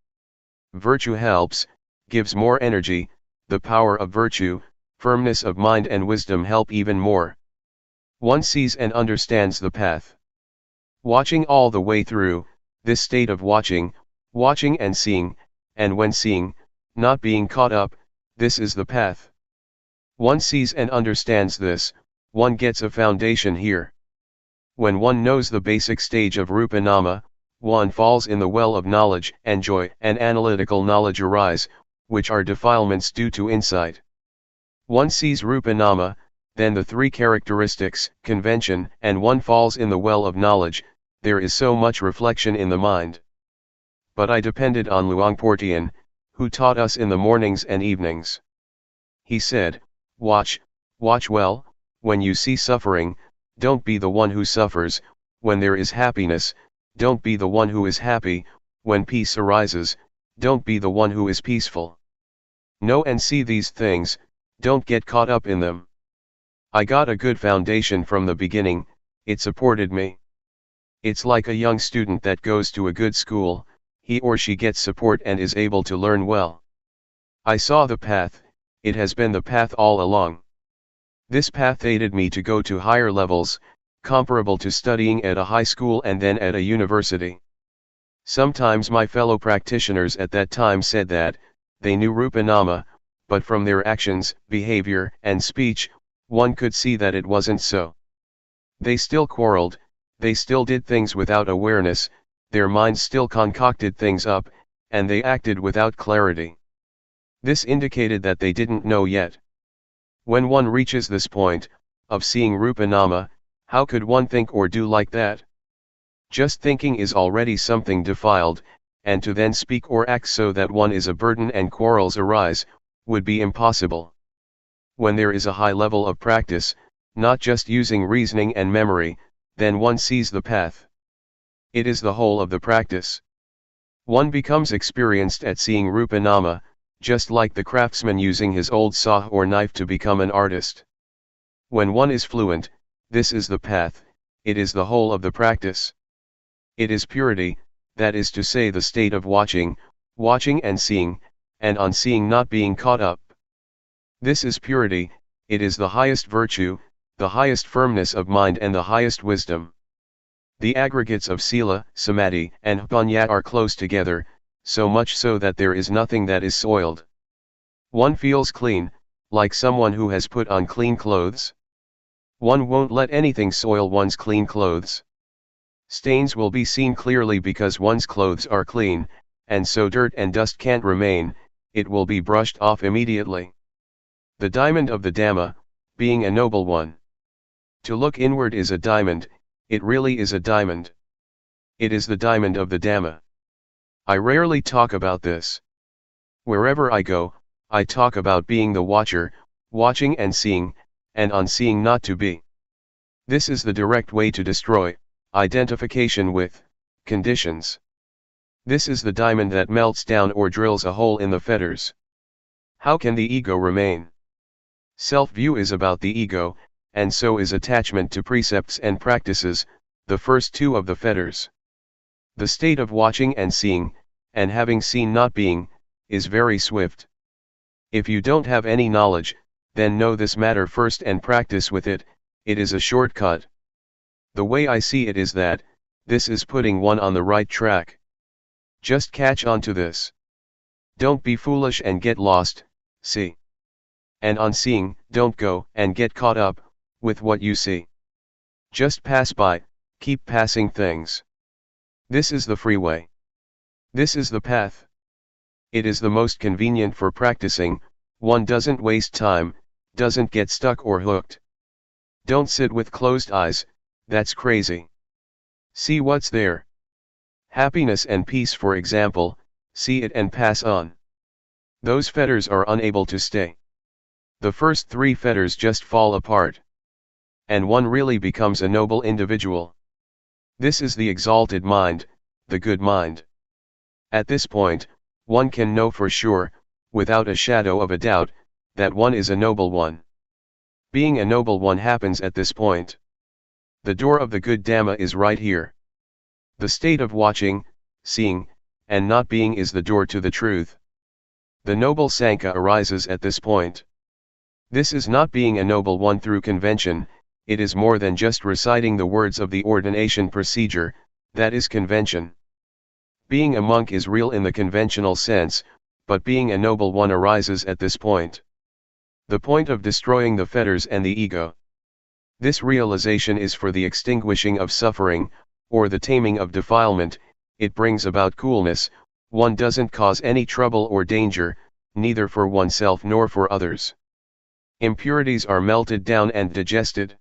Virtue helps, gives more energy, the power of virtue, firmness of mind and wisdom help even more. One sees and understands the path. Watching all the way through, this state of watching and seeing, and when seeing, not being caught up, this is the path. One sees and understands this, one gets a foundation here. When one knows the basic stage of Rupa Nama, one falls in the well of knowledge and joy, and analytical knowledge arise, which are defilements due to insight. One sees Rupa Nama, then the three characteristics, convention, and one falls in the well of knowledge. There is so much reflection in the mind. But I depended on Luangpor Teean, who taught us in the mornings and evenings. He said, watch well, when you see suffering, don't be the one who suffers. When there is happiness, don't be the one who is happy. When peace arises, don't be the one who is peaceful. Know and see these things, don't get caught up in them. I got a good foundation from the beginning, it supported me. It's like a young student that goes to a good school, he or she gets support and is able to learn well. I saw the path, it has been the path all along. This path aided me to go to higher levels, comparable to studying at a high school and then at a university. Sometimes my fellow practitioners at that time said that they knew Rupa Nama, but from their actions, behavior, and speech, one could see that it wasn't so. They still quarreled, they still did things without awareness, their minds still concocted things up, and they acted without clarity. This indicated that they didn't know yet. When one reaches this point, of seeing Rupa Nama, how could one think or do like that? Just thinking is already something defiled, and to then speak or act so that one is a burden and quarrels arise, would be impossible. When there is a high level of practice, not just using reasoning and memory, then one sees the path. It is the whole of the practice. One becomes experienced at seeing Rupa Nama, just like the craftsman using his old saw or knife to become an artist. When one is fluent, this is the path, it is the whole of the practice. It is purity, that is to say the state of watching and seeing, and on seeing not being caught up. This is purity, it is the highest virtue, the highest firmness of mind and the highest wisdom. The aggregates of Sila, Samadhi, and Panya are close together, so much so that there is nothing that is soiled. One feels clean, like someone who has put on clean clothes. One won't let anything soil one's clean clothes. Stains will be seen clearly because one's clothes are clean, and so dirt and dust can't remain, it will be brushed off immediately. The diamond of the Dhamma, being a noble one. To look inward is a diamond, it really is a diamond. It is the diamond of the Dhamma. I rarely talk about this. Wherever I go, I talk about being the watcher, watching and seeing, and on seeing not to be. This is the direct way to destroy identification with conditions. This is the diamond that melts down or drills a hole in the fetters. How can the ego remain? Self-view is about the ego, and so is attachment to precepts and practices, the first two of the fetters. The state of watching and seeing, and having seen not being, is very swift. If you don't have any knowledge, then know this matter first and practice with it, it is a shortcut. The way I see it is that, this is putting one on the right track. Just catch on to this. Don't be foolish and get lost, see. And on seeing, don't go and get caught up with what you see. Just pass by, keep passing things. This is the freeway. This is the path. It is the most convenient for practicing, one doesn't waste time, doesn't get stuck or hooked. Don't sit with closed eyes, that's crazy. See what's there. Happiness and peace, for example, see it and pass on. Those fetters are unable to stay. The first three fetters just fall apart. And one really becomes a noble individual. This is the exalted mind, the good mind. At this point, one can know for sure, without a shadow of a doubt, that one is a noble one. Being a noble one happens at this point. The door of the good Dhamma is right here. The state of watching, seeing, and not being is the door to the truth. The noble Sankhya arises at this point. This is not being a noble one through convention, it is more than just reciting the words of the ordination procedure, that is convention. Being a monk is real in the conventional sense, but being a noble one arises at this point. The point of destroying the fetters and the ego. This realization is for the extinguishing of suffering, or the taming of defilement. It brings about coolness. One doesn't cause any trouble or danger, neither for oneself nor for others. Impurities are melted down and digested.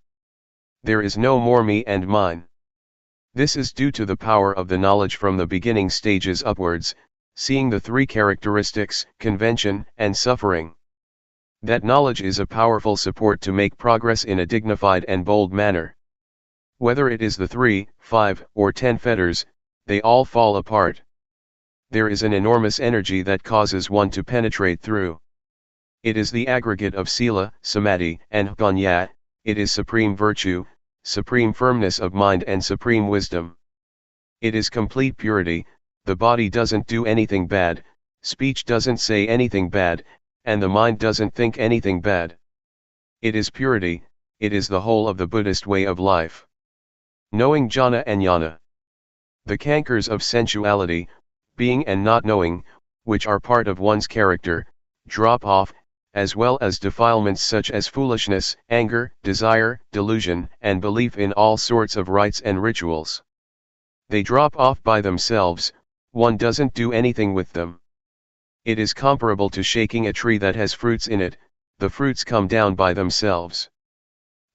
There is no more me and mine. This is due to the power of the knowledge from the beginning stages upwards, seeing the three characteristics, convention, and suffering. That knowledge is a powerful support to make progress in a dignified and bold manner. Whether it is the 3, 5, or 10 fetters, they all fall apart. There is an enormous energy that causes one to penetrate through. It is the aggregate of sila, samadhi, and jnana. It is supreme virtue, supreme firmness of mind and supreme wisdom. It is complete purity. The body doesn't do anything bad, speech doesn't say anything bad, and the mind doesn't think anything bad. It is purity, it is the whole of the Buddhist way of life. Knowing jhana and jnana. The cankers of sensuality, being and not knowing, which are part of one's character, drop off, as well as defilements such as foolishness, anger, desire, delusion, and belief in all sorts of rites and rituals. They drop off by themselves, one doesn't do anything with them. It is comparable to shaking a tree that has fruits in it, the fruits come down by themselves.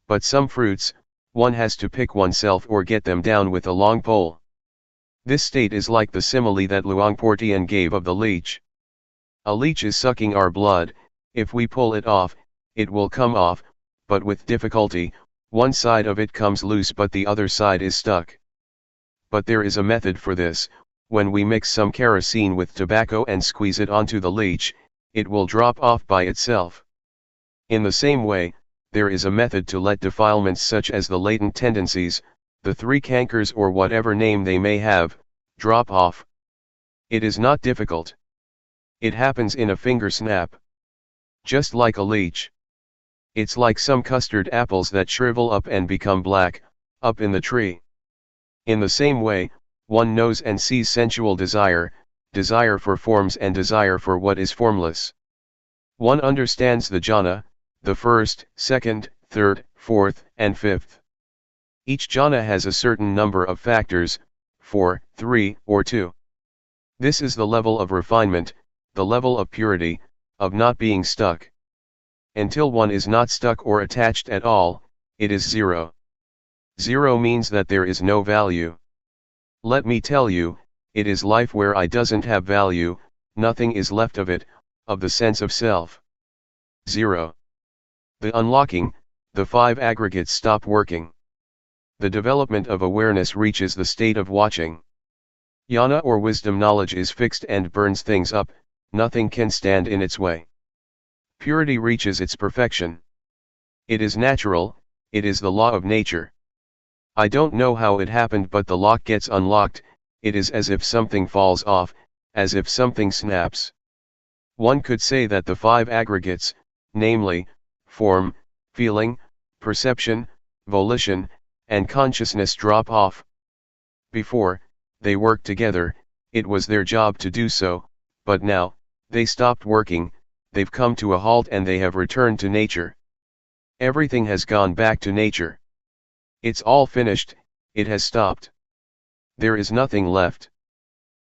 But some fruits, one has to pick oneself or get them down with a long pole. This state is like the simile that Luangpor Teean gave of the leech. A leech is sucking our blood. If we pull it off, it will come off, but with difficulty. One side of it comes loose but the other side is stuck. But there is a method for this. When we mix some kerosene with tobacco and squeeze it onto the leech, it will drop off by itself. In the same way, there is a method to let defilements such as the latent tendencies, the three cankers or whatever name they may have, drop off. It is not difficult. It happens in a finger snap. Just like a leech. It's like some custard apples that shrivel up and become black, up in the tree. In the same way, one knows and sees sensual desire, desire for forms and desire for what is formless. One understands the jhana, the first, second, third, fourth, and fifth. Each jhana has a certain number of factors, 4, 3, or 2. This is the level of refinement, the level of purity, of not being stuck. Until one is not stuck or attached at all, it is zero. Zero means that there is no value. Let me tell you, it is life where I doesn't have value, nothing is left of it, of the sense of self. Zero. The unlocking, the 5 aggregates stop working. The development of awareness reaches the state of watching. Jnana or wisdom knowledge is fixed and burns things up, nothing can stand in its way. Purity reaches its perfection. It is natural, it is the law of nature. I don't know how it happened but the lock gets unlocked, it is as if something falls off, as if something snaps. One could say that the 5 aggregates, namely, form, feeling, perception, volition, and consciousness drop off. Before, they worked together, it was their job to do so, but now, they stopped working, they've come to a halt and they have returned to nature. Everything has gone back to nature. It's all finished, it has stopped. There is nothing left.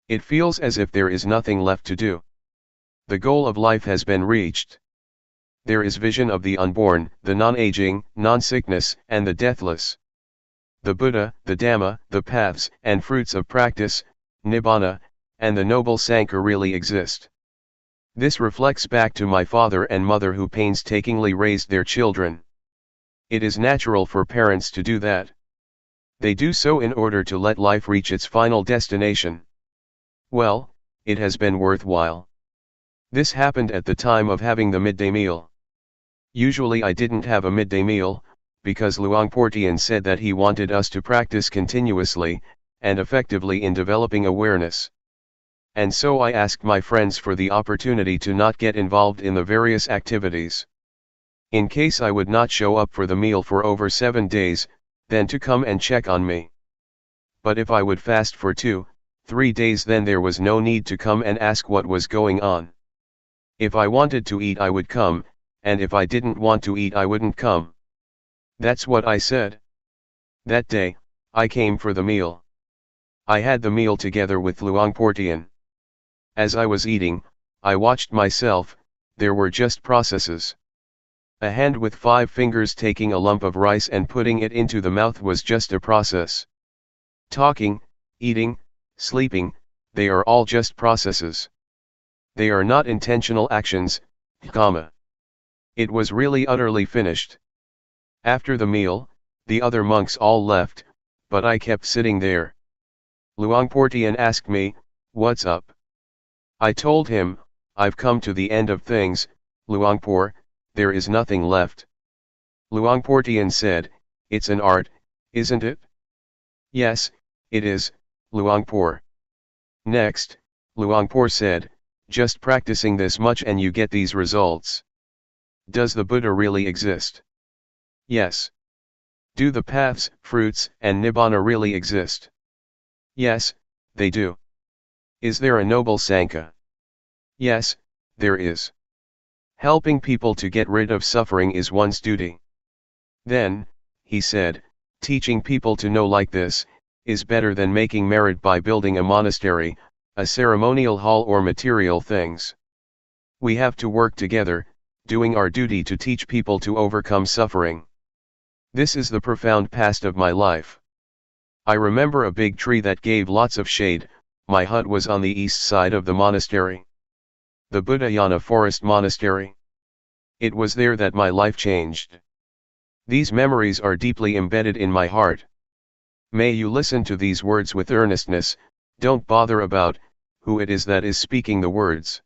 It feels as if there is nothing left to do. The goal of life has been reached. There is vision of the unborn, the non-aging, non-sickness, and the deathless. The Buddha, the Dhamma, the paths and fruits of practice, Nibbana, and the noble Sangha really exist. This reflects back to my father and mother who painstakingly raised their children. It is natural for parents to do that. They do so in order to let life reach its final destination. Well, it has been worthwhile. This happened at the time of having the midday meal. Usually I didn't have a midday meal, because Luangpor Teean said that he wanted us to practice continuously, and effectively in developing awareness. And so I asked my friends for the opportunity to not get involved in the various activities. In case I would not show up for the meal for over 7 days, then to come and check on me. But if I would fast for 2, 3 days then there was no need to come and ask what was going on. If I wanted to eat I would come, and if I didn't want to eat I wouldn't come. That's what I said. That day, I came for the meal. I had the meal together with Luangpor Teean. As I was eating, I watched myself. There were just processes. A hand with 5 fingers taking a lump of rice and putting it into the mouth was just a process. Talking, eating, sleeping, they are all just processes. They are not intentional actions, comma. It was really utterly finished. After the meal, the other monks all left, but I kept sitting there. Luangpor Teean asked me, "What's up?" I told him, "I've come to the end of things, Luangpor, there is nothing left." Luangpor Teean said, "It's an art, isn't it?" "Yes, it is, Luangpor." Next, Luangpor said, "Just practicing this much and you get these results. Does the Buddha really exist?" "Yes." "Do the paths, fruits, and nibbana really exist?" "Yes, they do." "Is there a noble Sangha?" "Yes, there is." "Helping people to get rid of suffering is one's duty." "Then," he said, "teaching people to know like this, is better than making merit by building a monastery, a ceremonial hall or material things. We have to work together, doing our duty to teach people to overcome suffering. This is the profound past of my life. I remember a big tree that gave lots of shade. My hut was on the east side of the monastery. The Buddhayana Forest Monastery. It was there that my life changed. These memories are deeply embedded in my heart. May you listen to these words with earnestness, don't bother about who it is that is speaking the words.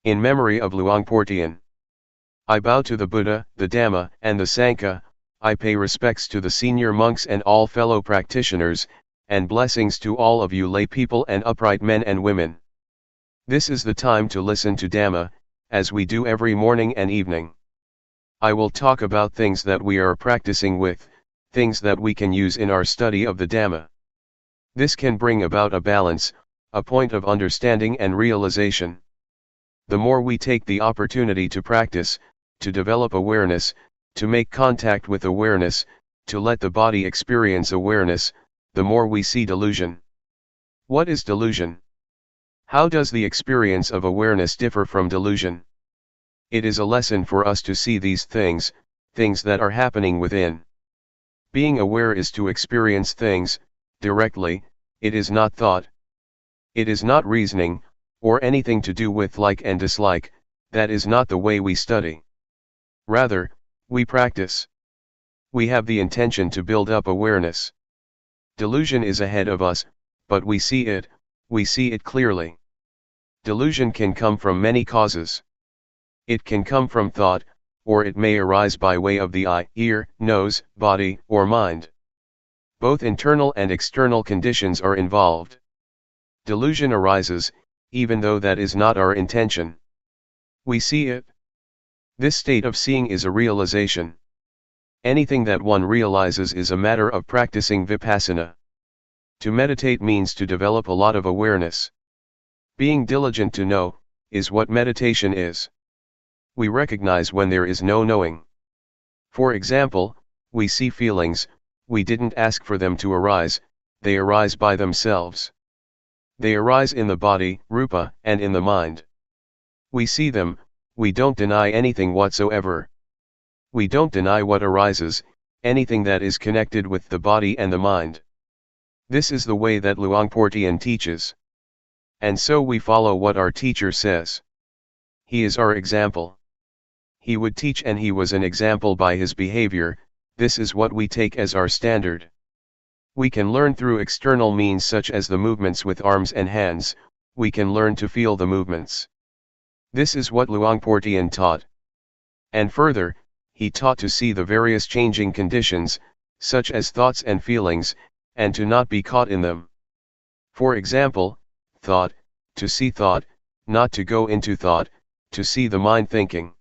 In memory of Luangpor Teean. I bow to the Buddha, the Dhamma, and the Sangha. I pay respects to the senior monks and all fellow practitioners, and blessings to all of you lay people and upright men and women. This is the time to listen to Dhamma, as we do every morning and evening. I will talk about things that we are practicing with, things that we can use in our study of the Dhamma. This can bring about a balance, a point of understanding and realization. The more we take the opportunity to practice, to develop awareness, to make contact with awareness, to let the body experience awareness, the more we see delusion. What is delusion? How does the experience of awareness differ from delusion? It is a lesson for us to see these things that are happening within. Being aware is to experience things, directly. It is not thought. It is not reasoning, or anything to do with like and dislike. That is not the way we study. Rather, we practice. We have the intention to build up awareness. Delusion is ahead of us, but we see it clearly. Delusion can come from many causes. It can come from thought, or it may arise by way of the eye, ear, nose, body, or mind. Both internal and external conditions are involved. Delusion arises, even though that is not our intention. We see it. This state of seeing is a realization. Anything that one realizes is a matter of practicing Vipassana. To meditate means to develop a lot of awareness. Being diligent to know, is what meditation is. We recognize when there is no knowing. For example, we see feelings, we didn't ask for them to arise, they arise by themselves. They arise in the body, rupa, and in the mind. We see them, we don't deny anything whatsoever. We don't deny what arises, anything that is connected with the body and the mind. This is the way that Luangpor Teean teaches. And so we follow what our teacher says. He is our example. He would teach and he was an example by his behavior. This is what we take as our standard. We can learn through external means such as the movements with arms and hands, we can learn to feel the movements. This is what Luangpor Teean taught. And further, he taught to see the various changing conditions, such as thoughts and feelings, and to not be caught in them. For example, thought, to see thought, not to go into thought, to see the mind thinking.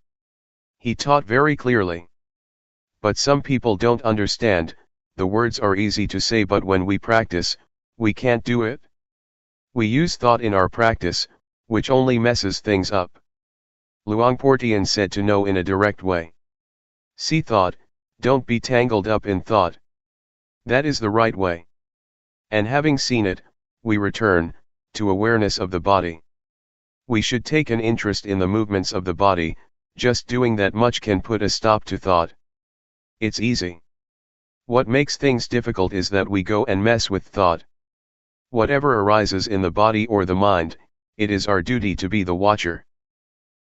He taught very clearly. But some people don't understand, the words are easy to say but when we practice, we can't do it. We use thought in our practice, which only messes things up. Luangpor Teean said to know in a direct way. See thought, Don't be tangled up in thought. That is the right way. And having seen it, we return to awareness of the body. We should take an interest in the movements of the body. Just doing that much can put a stop to thought. It's easy. What makes things difficult is that we go and mess with thought. Whatever arises in the body or the mind, it is our duty to be the watcher.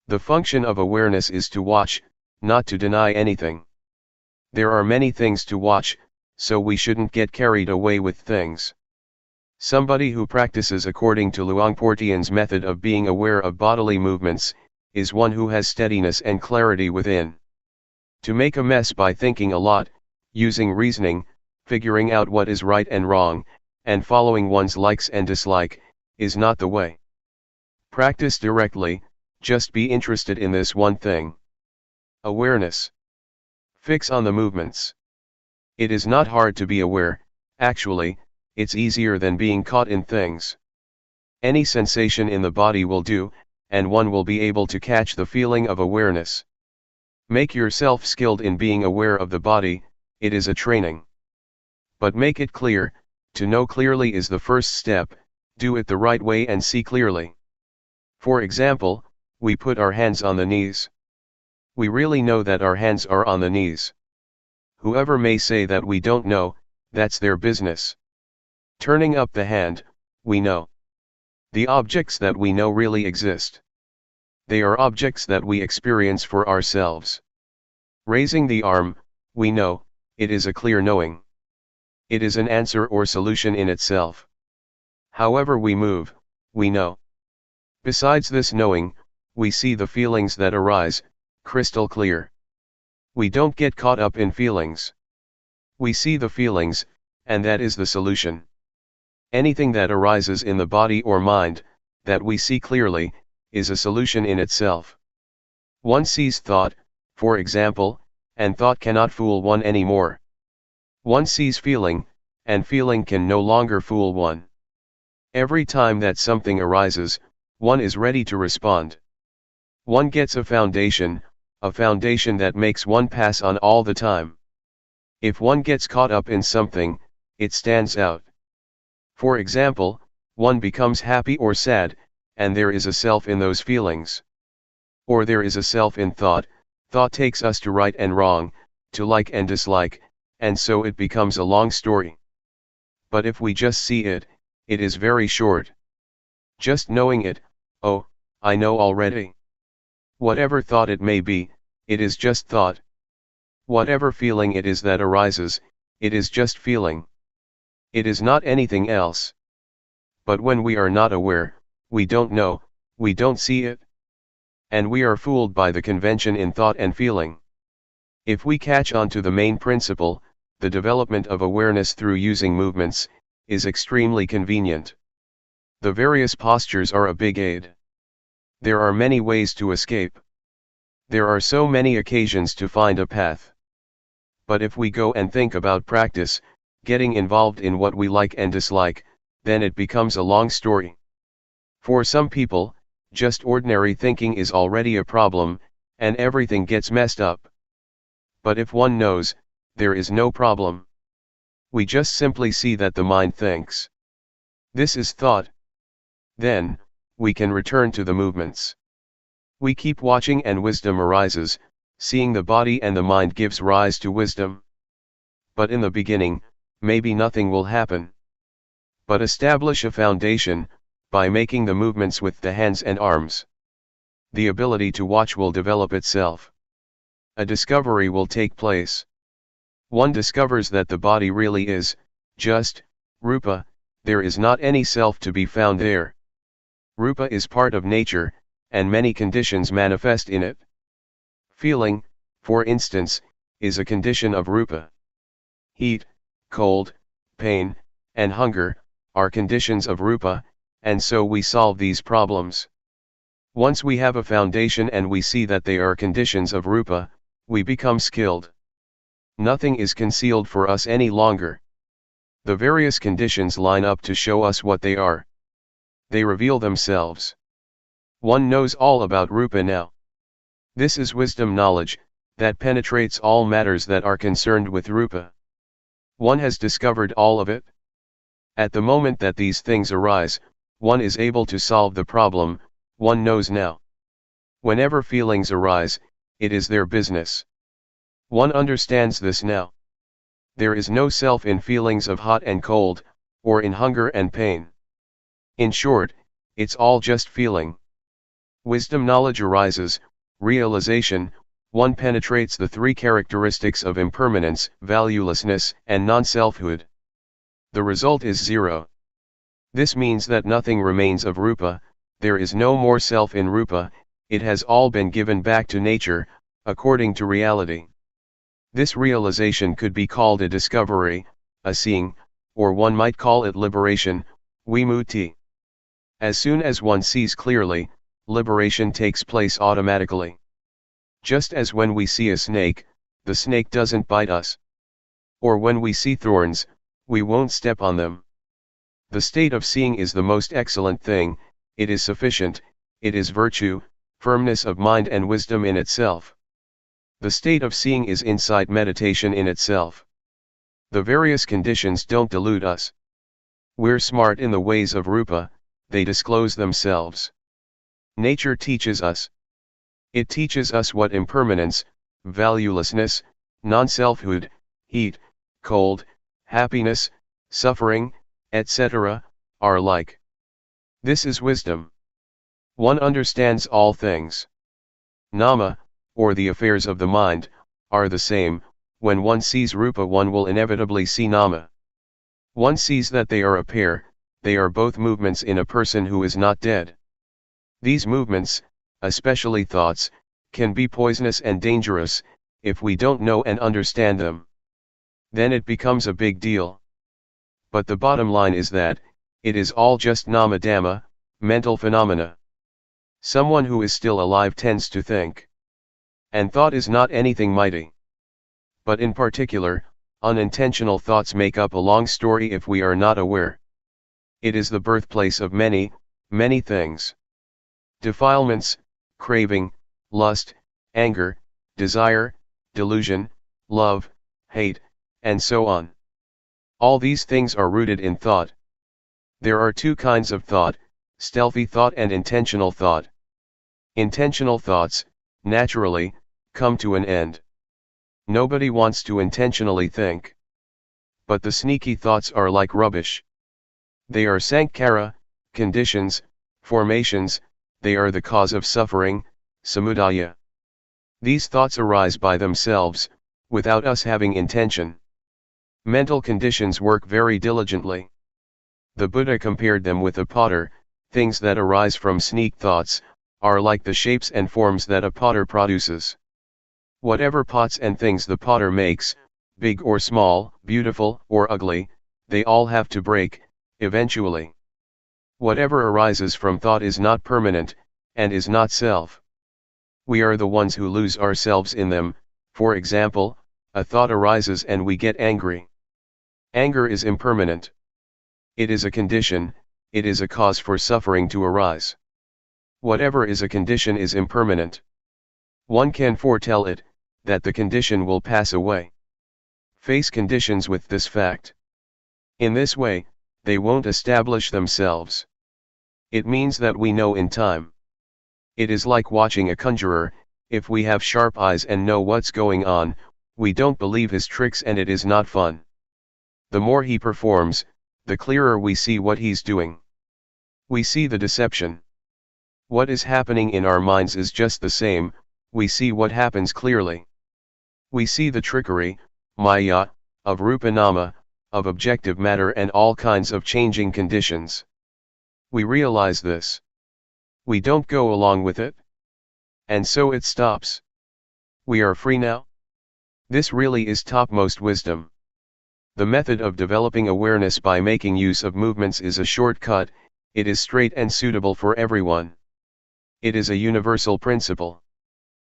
The function of awareness is to watch, not to deny anything. There are many things to watch, so we shouldn't get carried away with things. Somebody who practices according to Luangpor Teean's method of being aware of bodily movements, is one who has steadiness and clarity within. To make a mess by thinking a lot, using reasoning, figuring out what is right and wrong, and following one's likes and dislike, is not the way. Practice directly, just be interested in this one thing. Awareness. Fix on the movements. It is not hard to be aware, actually, it's easier than being caught in things. Any sensation in the body will do, and one will be able to catch the feeling of awareness. Make yourself skilled in being aware of the body, it is a training. But make it clear, to know clearly is the first step, do it the right way and see clearly. For example, we put our hands on the knees. We really know that our hands are on the knees. Whoever may say that we don't know, that's their business. Turning up the hand, we know. The objects that we know really exist. They are objects that we experience for ourselves. Raising the arm, we know, it is a clear knowing. It is an answer or solution in itself. However we move, we know. Besides this knowing, we see the feelings that arise, crystal clear. We don't get caught up in feelings. We see the feelings, and that is the solution. Anything that arises in the body or mind, that we see clearly, is a solution in itself. One sees thought, for example, and thought cannot fool one anymore. One sees feeling, and feeling can no longer fool one. Every time that something arises, one is ready to respond. One gets a foundation that makes one pass on all the time. If one gets caught up in something, it stands out. For example, one becomes happy or sad, and there is a self in those feelings. Or there is a self in thought, thought takes us to right and wrong, to like and dislike, and so it becomes a long story. But if we just see it, it is very short. Just knowing it, oh, I know already. Whatever thought it may be, it is just thought. Whatever feeling it is that arises, it is just feeling. It is not anything else. But when we are not aware, we don't know, we don't see it. And we are fooled by the convention in thought and feeling. If we catch on to the main principle, the development of awareness through using movements, is extremely convenient. The various postures are a big aid. There are many ways to escape. There are so many occasions to find a path. But if we go and think about practice, getting involved in what we like and dislike, then it becomes a long story. For some people, just ordinary thinking is already a problem, and everything gets messed up. But if one knows, there is no problem. We just simply see that the mind thinks. This is thought. Then, we can return to the movements. We keep watching and wisdom arises, seeing the body and the mind gives rise to wisdom. But in the beginning, maybe nothing will happen. But establish a foundation, by making the movements with the hands and arms. The ability to watch will develop itself. A discovery will take place. One discovers that the body really is, just, rupa, there is not any self to be found there. Rupa is part of nature, and many conditions manifest in it. Feeling, for instance, is a condition of rupa. Heat, cold, pain, and hunger, are conditions of rupa, and so we solve these problems. Once we have a foundation and we see that they are conditions of rupa, we become skilled. Nothing is concealed for us any longer. The various conditions line up to show us what they are. They reveal themselves. One knows all about rupa now. This is wisdom knowledge, that penetrates all matters that are concerned with rupa. One has discovered all of it. At the moment that these things arise, one is able to solve the problem, one knows now. Whenever feelings arise, it is their business. One understands this now. There is no self in feelings of hot and cold, or in hunger and pain. In short, it's all just feeling. Wisdom knowledge arises, realization, one penetrates the three characteristics of impermanence, valuelessness, and non-selfhood. The result is zero. This means that nothing remains of rupa, there is no more self in rupa, it has all been given back to nature, according to reality. This realization could be called a discovery, a seeing, or one might call it liberation, vimutti. As soon as one sees clearly, liberation takes place automatically. Just as when we see a snake, the snake doesn't bite us. Or when we see thorns, we won't step on them. The state of seeing is the most excellent thing, it is sufficient, it is virtue, firmness of mind and wisdom in itself. The state of seeing is insight meditation in itself. The various conditions don't delude us. We're smart in the ways of rupa, they disclose themselves. Nature teaches us. It teaches us what impermanence, valuelessness, non-selfhood, heat, cold, happiness, suffering, etc., are like. This is wisdom. One understands all things. Nama, or the affairs of the mind, are the same. When one sees rupa, one will inevitably see nama. One sees that they are a pair, they are both movements in a person who is not dead. These movements, especially thoughts, can be poisonous and dangerous, if we don't know and understand them. Then it becomes a big deal. But the bottom line is that, it is all just nama dhamma, mental phenomena. Someone who is still alive tends to think. And thought is not anything mighty. But in particular, unintentional thoughts make up a long story if we are not aware. It is the birthplace of many, many things. Defilements, craving, lust, anger, desire, delusion, love, hate, and so on. All these things are rooted in thought. There are two kinds of thought, stealthy thought and intentional thought. Intentional thoughts, naturally, come to an end. Nobody wants to intentionally think. But the sneaky thoughts are like rubbish. They are sankhara, conditions, formations, they are the cause of suffering, samudaya. These thoughts arise by themselves, without us having intention. Mental conditions work very diligently. The Buddha compared them with a potter, things that arise from sneak thoughts, are like the shapes and forms that a potter produces. Whatever pots and things the potter makes, big or small, beautiful or ugly, they all have to break, eventually. Whatever arises from thought is not permanent, and is not self. We are the ones who lose ourselves in them. For example, a thought arises and we get angry. Anger is impermanent. It is a condition, it is a cause for suffering to arise. Whatever is a condition is impermanent. One can foretell it, that the condition will pass away. Face conditions with this fact. In this way, they won't establish themselves. It means that we know in time. It is like watching a conjurer, if we have sharp eyes and know what's going on, we don't believe his tricks and it is not fun. The more he performs, the clearer we see what he's doing. We see the deception. What is happening in our minds is just the same, we see what happens clearly. We see the trickery, maya, of rupa nama, of objective matter and all kinds of changing conditions. We realize this. We don't go along with it. And so it stops. We are free now. This really is topmost wisdom. The method of developing awareness by making use of movements is a shortcut, it is straight and suitable for everyone. It is a universal principle.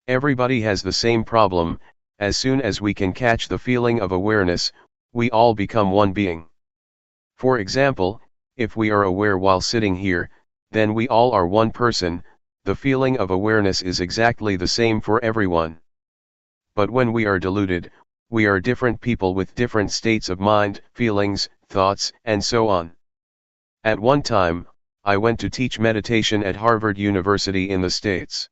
Everybody has the same problem. As soon as we can catch the feeling of awareness, we all become one being. For example, if we are aware while sitting here, then we all are one person, the feeling of awareness is exactly the same for everyone. But when we are deluded, we are different people with different states of mind, feelings, thoughts, and so on. At one time, I went to teach meditation at Harvard University in the States.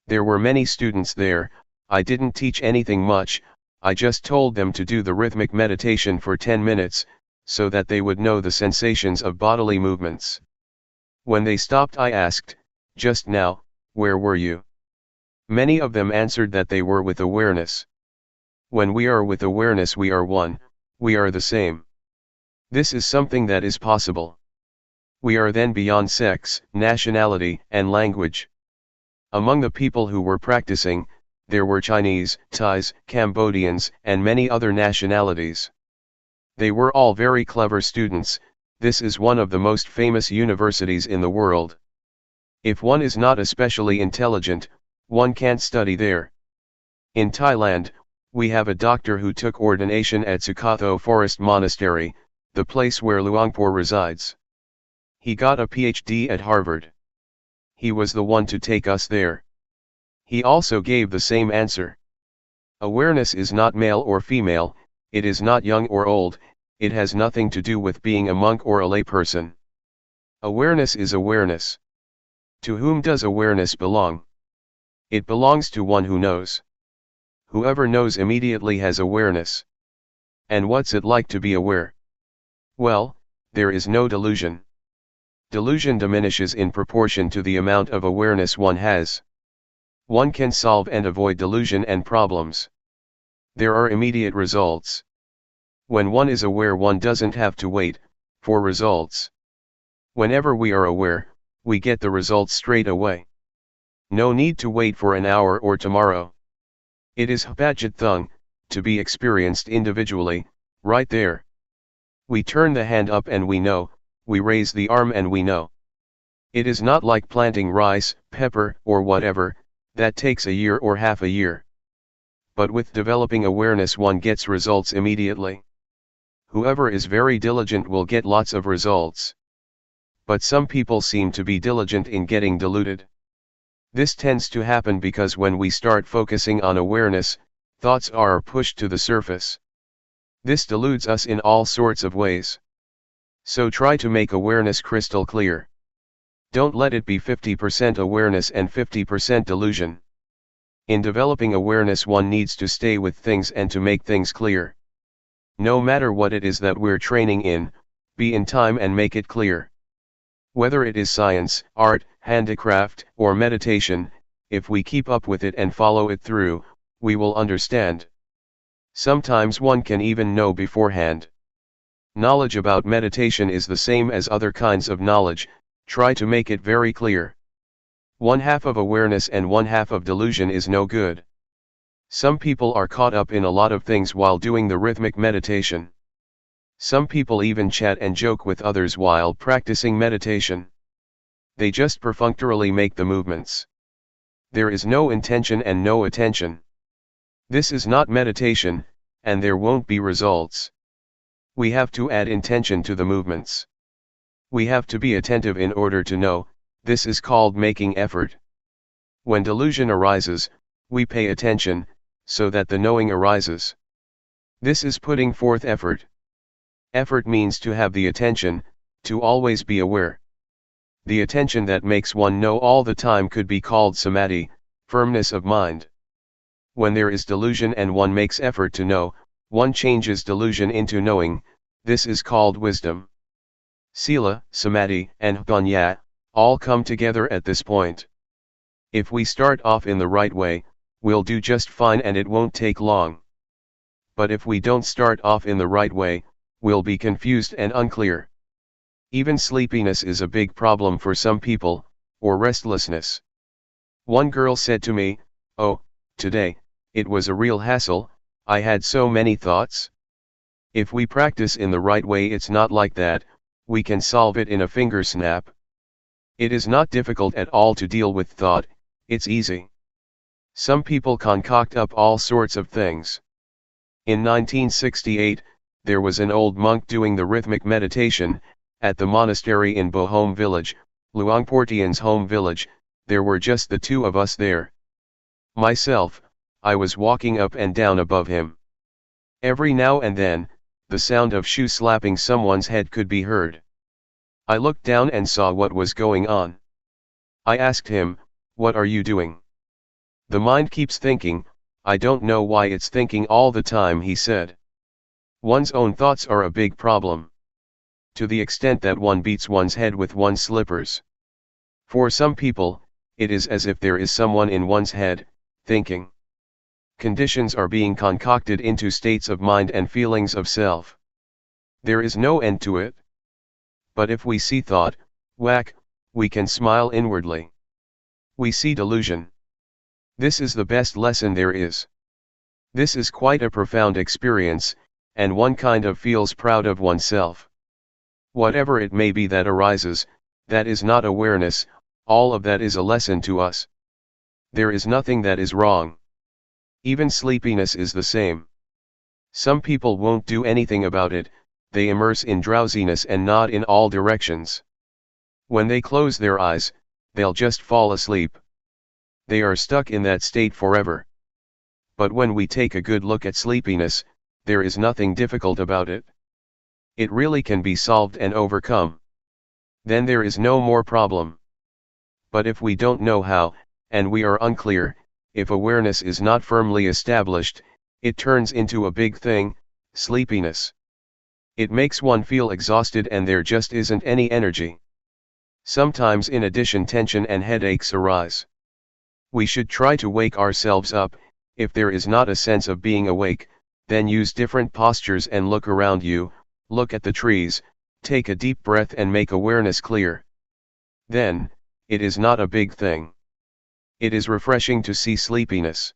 There were many students there. I didn't teach anything much, I just told them to do the rhythmic meditation for 10 minutes, so that they would know the sensations of bodily movements. When they stopped, I asked, "Just now, where were you?" Many of them answered that they were with awareness. When we are with awareness, we are one, we are the same. This is something that is possible. We are then beyond sex, nationality, and language. Among the people who were practicing, there were Chinese, Thais, Cambodians, and many other nationalities. They were all very clever students. This is one of the most famous universities in the world. If one is not especially intelligent, one can't study there. In Thailand, we have a doctor who took ordination at Sukatho Forest Monastery, the place where Luangpor resides. He got a PhD at Harvard. He was the one to take us there. He also gave the same answer. Awareness is not male or female, it is not young or old, it has nothing to do with being a monk or a layperson. Awareness is awareness. To whom does awareness belong? It belongs to one who knows. Whoever knows immediately has awareness. And what's it like to be aware? Well, there is no delusion. Delusion diminishes in proportion to the amount of awareness one has. One can solve and avoid delusion and problems. There are immediate results. When one is aware, one doesn't have to wait for results. Whenever we are aware, we get the results straight away. No need to wait for an hour or tomorrow. It is Hapajit Thung, to be experienced individually, right there. We turn the hand up and we know, we raise the arm and we know. It is not like planting rice, pepper, or whatever, that takes a year or half a year. But with developing awareness, one gets results immediately. Whoever is very diligent will get lots of results. But some people seem to be diligent in getting deluded. This tends to happen because when we start focusing on awareness, thoughts are pushed to the surface. This deludes us in all sorts of ways. So try to make awareness crystal clear. Don't let it be 50% awareness and 50% delusion. In developing awareness, one needs to stay with things and to make things clear. No matter what it is that we're training in, be in time and make it clear. Whether it is science, art, handicraft, or meditation, if we keep up with it and follow it through, we will understand. Sometimes one can even know beforehand. Knowledge about meditation is the same as other kinds of knowledge. Try to make it very clear. One half of awareness and one half of delusion is no good. Some people are caught up in a lot of things while doing the rhythmic meditation. Some people even chat and joke with others while practicing meditation. They just perfunctorily make the movements. There is no intention and no attention. This is not meditation, and there won't be results. We have to add intention to the movements. We have to be attentive in order to know. This is called making effort. When delusion arises, we pay attention, so that the knowing arises. This is putting forth effort. Effort means to have the attention, to always be aware. The attention that makes one know all the time could be called samadhi, firmness of mind. When there is delusion and one makes effort to know, one changes delusion into knowing. This is called wisdom. Sila, samadhi, and panya, all come together at this point. If we start off in the right way, we'll do just fine and it won't take long. But if we don't start off in the right way, we'll be confused and unclear. Even sleepiness is a big problem for some people, or restlessness. One girl said to me, "Oh, today, it was a real hassle, I had so many thoughts." If we practice in the right way, it's not like that. We can solve it in a finger snap. It is not difficult at all to deal with thought, it's easy. Some people concoct up all sorts of things. In 1968, there was an old monk doing the rhythmic meditation, at the monastery in Bohome village, Luangpor Teean's home village. There were just the two of us there. Myself, I was walking up and down above him. Every now and then, the sound of shoe slapping someone's head could be heard. I looked down and saw what was going on. I asked him, "What are you doing?" "The mind keeps thinking, I don't know why it's thinking all the time," he said. One's own thoughts are a big problem. To the extent that one beats one's head with one's slippers. For some people, it is as if there is someone in one's head, thinking. Conditions are being concocted into states of mind and feelings of self. There is no end to it. But if we see thought, whack, we can smile inwardly. We see delusion. This is the best lesson there is. This is quite a profound experience, and one kind of feels proud of oneself. Whatever it may be that arises, that is not awareness, all of that is a lesson to us. There is nothing that is wrong. Even sleepiness is the same. Some people won't do anything about it, they immerse in drowsiness and nod in all directions. When they close their eyes, they'll just fall asleep. They are stuck in that state forever. But when we take a good look at sleepiness, there is nothing difficult about it. It really can be solved and overcome. Then there is no more problem. But if we don't know how, and we are unclear, if awareness is not firmly established, it turns into a big thing, sleepiness. It makes one feel exhausted and there just isn't any energy. Sometimes in addition tension and headaches arise. We should try to wake ourselves up. If there is not a sense of being awake, then use different postures and look around you, look at the trees, take a deep breath and make awareness clear. Then, it is not a big thing. It is refreshing to see sleepiness.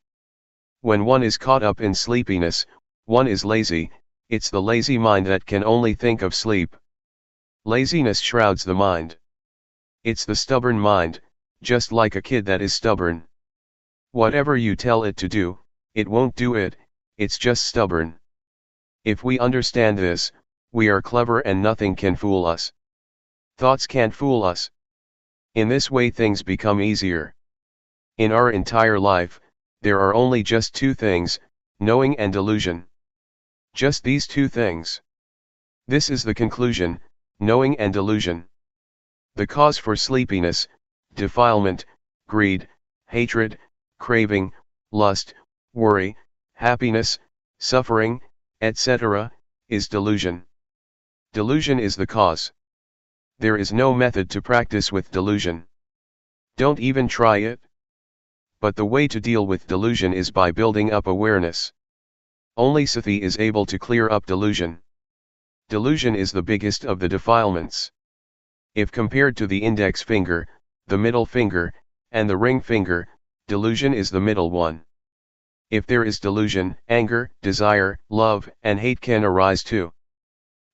When one is caught up in sleepiness, one is lazy, it's the lazy mind that can only think of sleep. Laziness shrouds the mind. It's the stubborn mind, just like a kid that is stubborn. Whatever you tell it to do, it won't do it, it's just stubborn. If we understand this, we are clever and nothing can fool us. Thoughts can't fool us. In this way things become easier. In our entire life, there are only just two things, knowing and delusion. Just these two things. This is the conclusion, knowing and delusion. The cause for sleepiness, defilement, greed, hatred, craving, lust, worry, happiness, suffering, etc., is delusion. Delusion is the cause. There is no method to practice with delusion. Don't even try it. But the way to deal with delusion is by building up awareness. Only sati is able to clear up delusion. Delusion is the biggest of the defilements. If compared to the index finger, the middle finger, and the ring finger, delusion is the middle one. If there is delusion, anger, desire, love, and hate can arise too.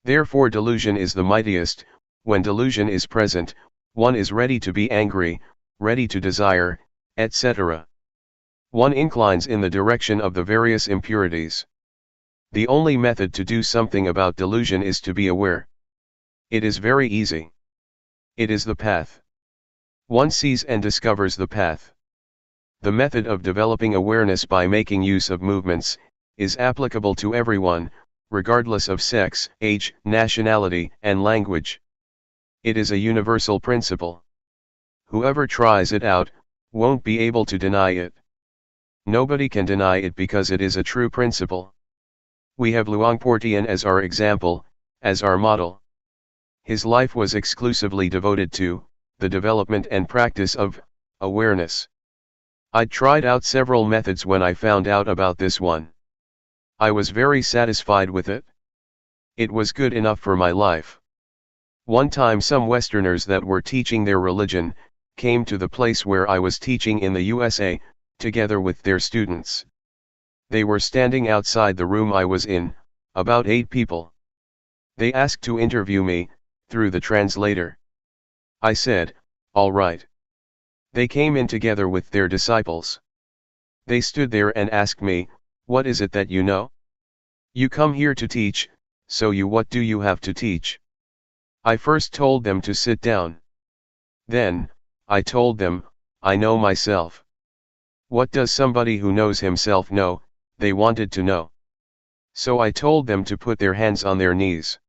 Therefore delusion is the mightiest. When delusion is present, one is ready to be angry, ready to desire, etc. One inclines in the direction of the various impurities. The only method to do something about delusion is to be aware. It is very easy. It is the path. One sees and discovers the path. The method of developing awareness by making use of movements is applicable to everyone, regardless of sex, age, nationality, and language. It is a universal principle. Whoever tries it out won't be able to deny it. Nobody can deny it because it is a true principle. We have Luangpor Teean as our example, as our model. His life was exclusively devoted to the development and practice of awareness. I'd tried out several methods when I found out about this one. I was very satisfied with it. It was good enough for my life. One time some Westerners that were teaching their religion came to the place where I was teaching in the USA, together with their students. They were standing outside the room I was in, about 8 people. They asked to interview me, through the translator. I said, all right. They came in together with their disciples. They stood there and asked me, what is it that you know? You come here to teach, so what do you have to teach? I first told them to sit down. Then, I told them, I know myself. What does somebody who knows himself know? They wanted to know. So I told them to put their hands on their knees.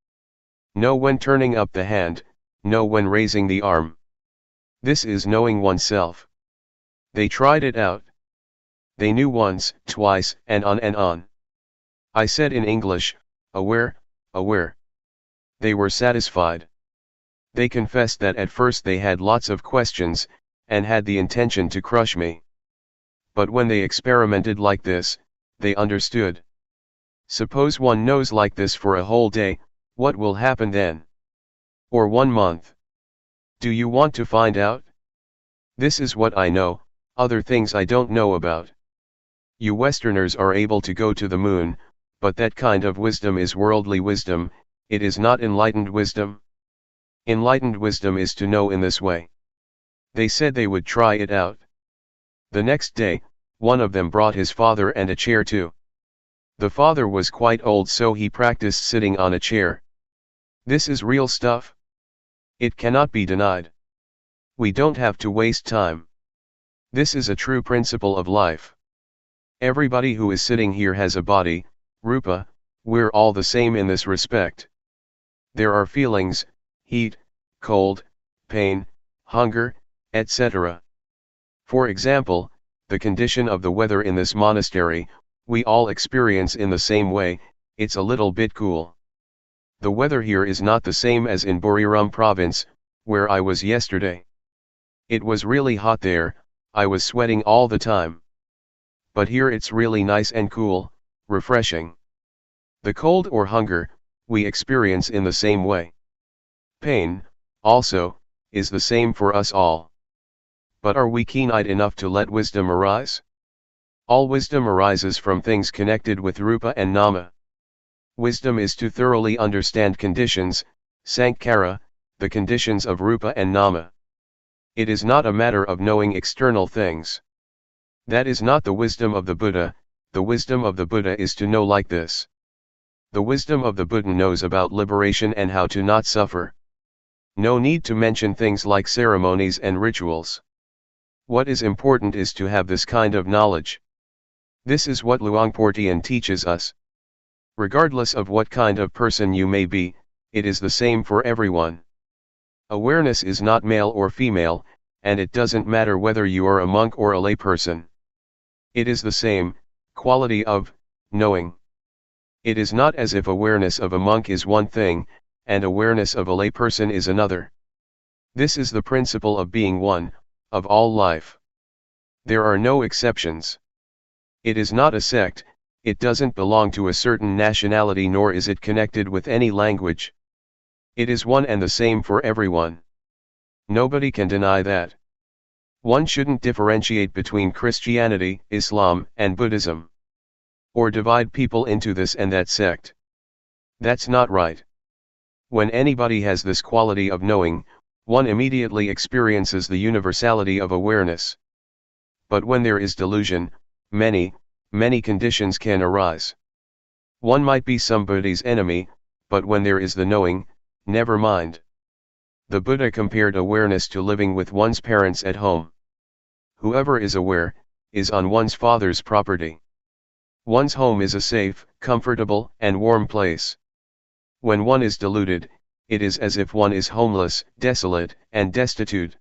Know when turning up the hand, know when raising the arm. This is knowing oneself. They tried it out. They knew once, twice, and on and on. I said in English, aware, aware. They were satisfied. They confessed that at first they had lots of questions, and had the intention to crush me. But when they experimented like this, they understood. Suppose one knows like this for a whole day, what will happen then? Or 1 month? Do you want to find out? This is what I know, other things I don't know about. You Westerners are able to go to the moon, but that kind of wisdom is worldly wisdom, it is not enlightened wisdom. Enlightened wisdom is to know in this way. They said they would try it out. The next day, one of them brought his father and a chair too. The father was quite old, so he practiced sitting on a chair. This is real stuff. It cannot be denied. We don't have to waste time. This is a true principle of life. Everybody who is sitting here has a body, rupa, we're all the same in this respect. There are feelings, heat, cold, pain, hunger, etc. For example, the condition of the weather in this monastery, we all experience in the same way, it's a little bit cool. The weather here is not the same as in Buriram province, where I was yesterday. It was really hot there, I was sweating all the time. But here it's really nice and cool, refreshing. The cold or hunger, we experience in the same way. Pain, also, is the same for us all. But are we keen-eyed enough to let wisdom arise? All wisdom arises from things connected with rupa and nama. Wisdom is to thoroughly understand conditions, sankhara, the conditions of rupa and nama. It is not a matter of knowing external things. That is not the wisdom of the Buddha. The wisdom of the Buddha is to know like this. The wisdom of the Buddha knows about liberation and how to not suffer. No need to mention things like ceremonies and rituals. What is important is to have this kind of knowledge. This is what Luangpor Teean teaches us. Regardless of what kind of person you may be, it is the same for everyone. Awareness is not male or female, and it doesn't matter whether you are a monk or a layperson. It is the same quality of knowing. It is not as if awareness of a monk is one thing, and awareness of a layperson is another. This is the principle of being one, of all life. There are no exceptions. It is not a sect, it doesn't belong to a certain nationality, nor is it connected with any language. It is one and the same for everyone. Nobody can deny that. One shouldn't differentiate between Christianity, Islam, and Buddhism. Or divide people into this and that sect. That's not right. When anybody has this quality of knowing, one immediately experiences the universality of awareness. But when there is delusion, many conditions can arise. One might be somebody's enemy, but when there is the knowing, never mind. The Buddha compared awareness to living with one's parents at home. Whoever is aware, is on one's father's property. One's home is a safe, comfortable, and warm place. When one is deluded, it is as if one is homeless, desolate, and destitute.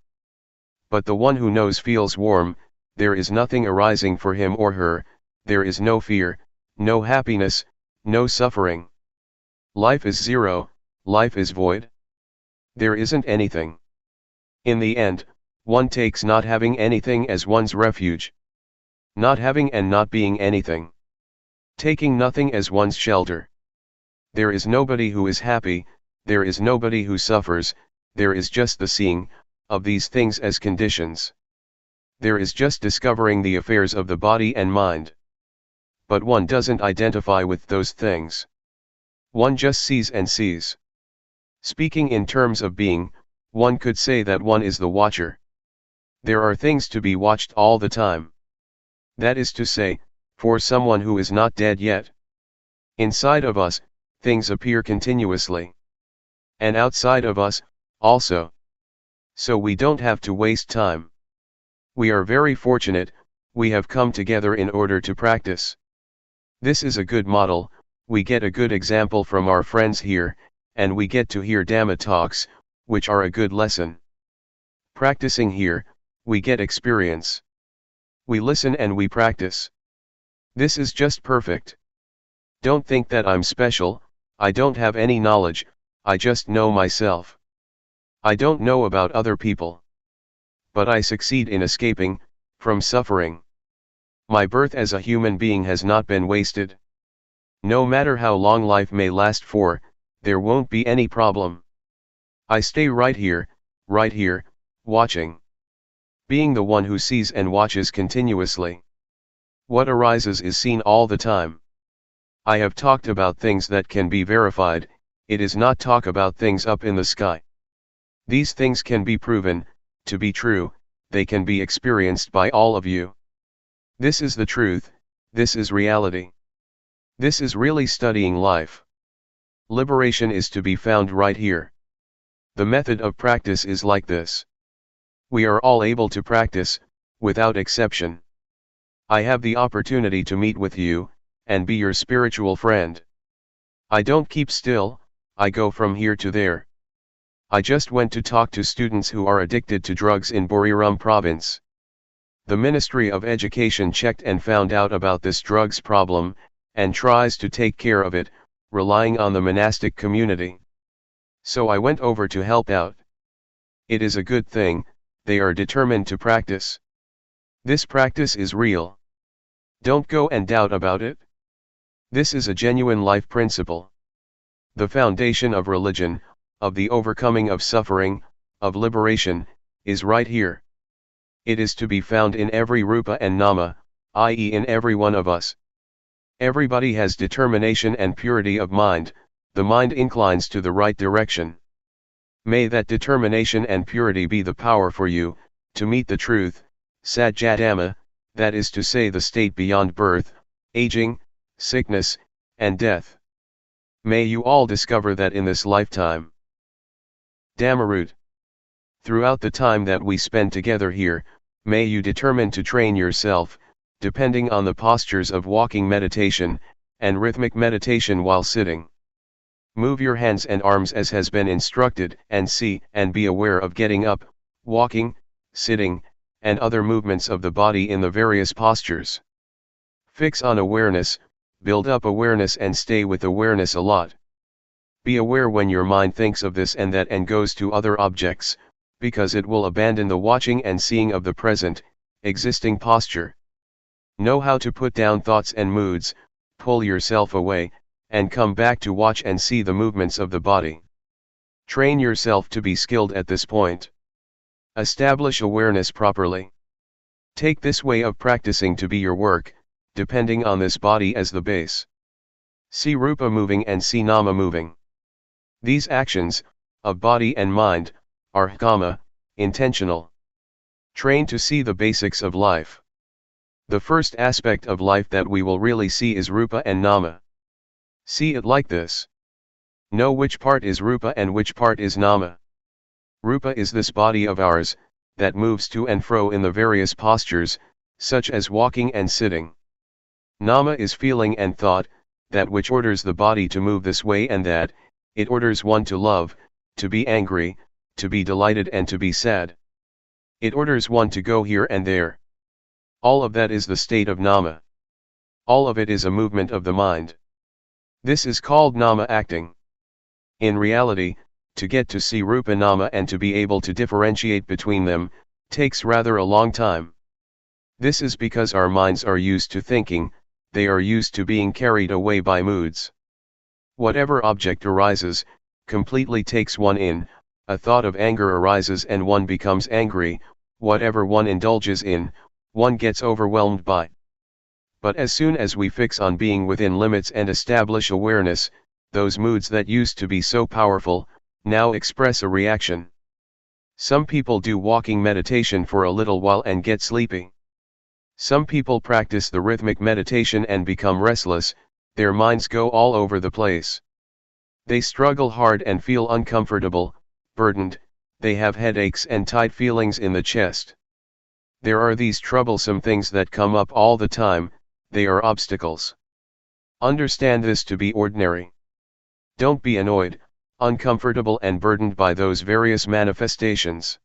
But the one who knows feels warm, there is nothing arising for him or her, there is no fear, no happiness, no suffering. Life is zero, life is void. There isn't anything. In the end, one takes not having anything as one's refuge. Not having and not being anything. Taking nothing as one's shelter. There is nobody who is happy, there is nobody who suffers, there is just the seeing of these things as conditions. There is just discovering the affairs of the body and mind. But one doesn't identify with those things. One just sees and sees. Speaking in terms of being, one could say that one is the watcher. There are things to be watched all the time. That is to say, for someone who is not dead yet. Inside of us, things appear continuously. And outside of us, also. So we don't have to waste time. We are very fortunate, We have come together in order to practice. This is a good model, we get a good example from our friends here, and we get to hear Dhamma talks, which are a good lesson. Practicing here, we get experience. We listen and we practice. This is just perfect. Don't think that I'm special, I don't have any knowledge, I just know myself. I don't know about other people. But I succeed in escaping from suffering. My birth as a human being has not been wasted. No matter how long life may last for, there won't be any problem. I stay right here, watching. Being the one who sees and watches continuously. What arises is seen all the time. I have talked about things that can be verified, it is not talk about things up in the sky. These things can be proven to be true, they can be experienced by all of you. This is the truth, this is reality. This is really studying life. Liberation is to be found right here. The method of practice is like this. We are all able to practice, without exception. I have the opportunity to meet with you, and be your spiritual friend. I don't keep still, I go from here to there. I just went to talk to students who are addicted to drugs in Buriram province. The Ministry of Education checked and found out about this drugs problem, and tries to take care of it, relying on the monastic community. So I went over to help out. It is a good thing, they are determined to practice. This practice is real. Don't go and doubt about it. This is a genuine life principle. The foundation of religion, of the overcoming of suffering, of liberation, is right here. It is to be found in every rupa and nama, i.e. in every one of us. Everybody has determination and purity of mind, the mind inclines to the right direction. May that determination and purity be the power for you, to meet the truth, Satjadhamma, that is to say the state beyond birth, aging, sickness, and death. May you all discover that in this lifetime. Dhammaroot. Throughout the time that we spend together here, may you determine to train yourself, depending on the postures of walking meditation, and rhythmic meditation while sitting. Move your hands and arms as has been instructed, and see and be aware of getting up, walking, sitting, and other movements of the body in the various postures. Fix on awareness, build up awareness and stay with awareness a lot. Be aware when your mind thinks of this and that and goes to other objects, because it will abandon the watching and seeing of the present, existing posture. Know how to put down thoughts and moods, pull yourself away, and come back to watch and see the movements of the body. Train yourself to be skilled at this point. Establish awareness properly. Take this way of practicing to be your work, depending on this body as the base. See rupa moving and see nama moving. These actions, of body and mind, are kamma, intentional. Train to see the basics of life. The first aspect of life that we will really see is rupa and nama. See it like this. Know which part is rupa and which part is nama. Rupa is this body of ours, that moves to and fro in the various postures, such as walking and sitting. Nama is feeling and thought, that which orders the body to move this way and that, it orders one to love, to be angry, to be delighted and to be sad. It orders one to go here and there. All of that is the state of nama. All of it is a movement of the mind. This is called nama acting. In reality, to get to see rupa nama and to be able to differentiate between them, takes rather a long time. This is because our minds are used to thinking, they are used to being carried away by moods. Whatever object arises, completely takes one in, a thought of anger arises and one becomes angry, whatever one indulges in, one gets overwhelmed by. But as soon as we fix on being within limits and establish awareness, those moods that used to be so powerful, now express a reaction. Some people do walking meditation for a little while and get sleepy. Some people practice the rhythmic meditation and become restless, their minds go all over the place. They struggle hard and feel uncomfortable, burdened, they have headaches and tight feelings in the chest. There are these troublesome things that come up all the time, they are obstacles. Understand this to be ordinary. Don't be annoyed, uncomfortable and burdened by those various manifestations.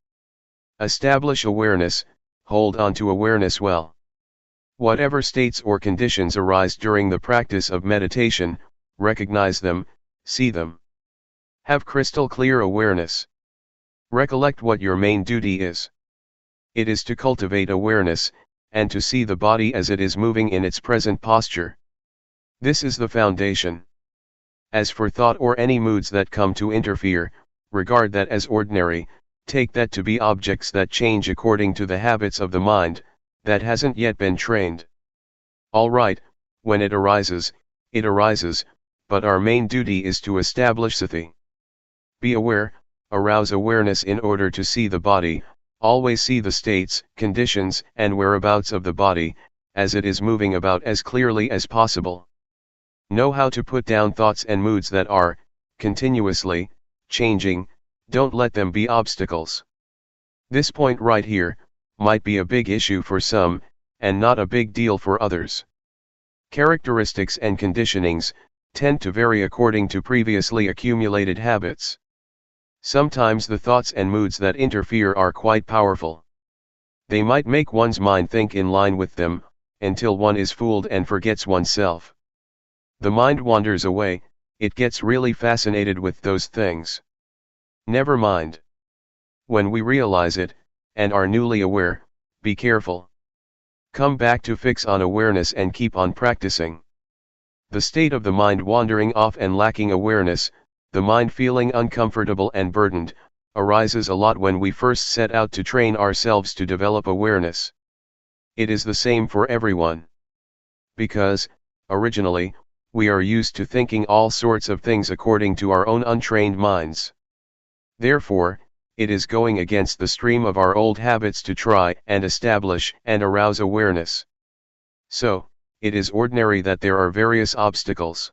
Establish awareness, hold on to awareness well. Whatever states or conditions arise during the practice of meditation, recognize them, see them. Have crystal clear awareness. Recollect what your main duty is. It is to cultivate awareness, and to see the body as it is moving in its present posture. This is the foundation. As for thought or any moods that come to interfere, regard that as ordinary, take that to be objects that change according to the habits of the mind, that hasn't yet been trained. All right, when it arises, but our main duty is to establish sati. Be aware, arouse awareness in order to see the body, always see the states, conditions, and whereabouts of the body, as it is moving about as clearly as possible. Know how to put down thoughts and moods that are, continuously, changing, don't let them be obstacles. This point right here, might be a big issue for some, and not a big deal for others. Characteristics and conditionings, tend to vary according to previously accumulated habits. Sometimes the thoughts and moods that interfere are quite powerful. They might make one's mind think in line with them, until one is fooled and forgets oneself. The mind wanders away, it gets really fascinated with those things. Never mind. When we realize it, and are newly aware, be careful. Come back to fix on awareness and keep on practicing. The state of the mind wandering off and lacking awareness, the mind feeling uncomfortable and burdened, arises a lot when we first set out to train ourselves to develop awareness. It is the same for everyone. Because, originally, we are used to thinking all sorts of things according to our own untrained minds. Therefore, it is going against the stream of our old habits to try and establish and arouse awareness. So, it is ordinary that there are various obstacles.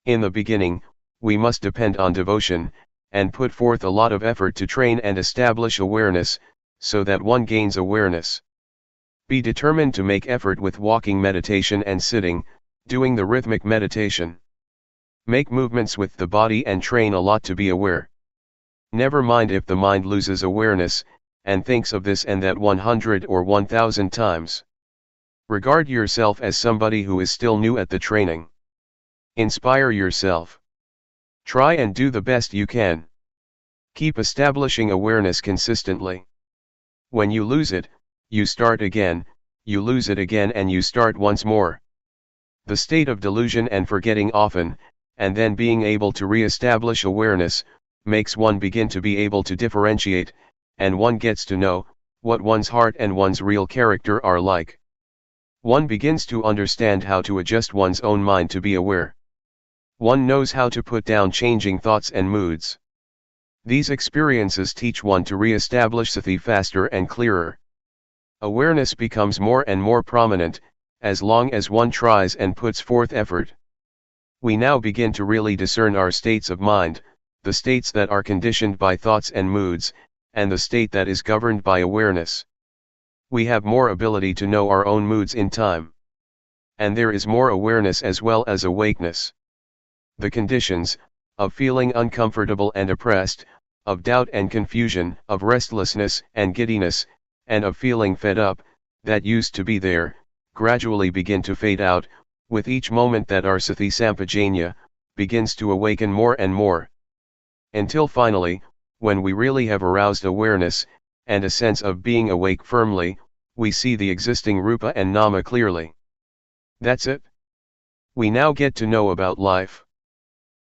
In the beginning, we must depend on devotion, and put forth a lot of effort to train and establish awareness, so that one gains awareness. Be determined to make effort with walking meditation and sitting, doing the rhythmic meditation. Make movements with the body and train a lot to be aware. Never mind if the mind loses awareness, and thinks of this and that 100 or 1000 times. Regard yourself as somebody who is still new at the training. Inspire yourself. Try and do the best you can. Keep establishing awareness consistently. When you lose it, you start again, you lose it again and you start once more. The state of delusion and forgetting often, and then being able to re-establish awareness, makes one begin to be able to differentiate, and one gets to know what one's heart and one's real character are like. One begins to understand how to adjust one's own mind to be aware. One knows how to put down changing thoughts and moods. These experiences teach one to re-establish sati faster and clearer. Awareness becomes more and more prominent, as long as one tries and puts forth effort. We now begin to really discern our states of mind, the states that are conditioned by thoughts and moods, and the state that is governed by awareness. We have more ability to know our own moods in time. And there is more awareness as well as awakeness. The conditions, of feeling uncomfortable and oppressed, of doubt and confusion, of restlessness and giddiness, and of feeling fed up, that used to be there, gradually begin to fade out, with each moment that our sati sampajanya begins to awaken more and more. Until finally, when we really have aroused awareness, and a sense of being awake firmly, we see the existing rupa and nama clearly. That's it. We now get to know about life.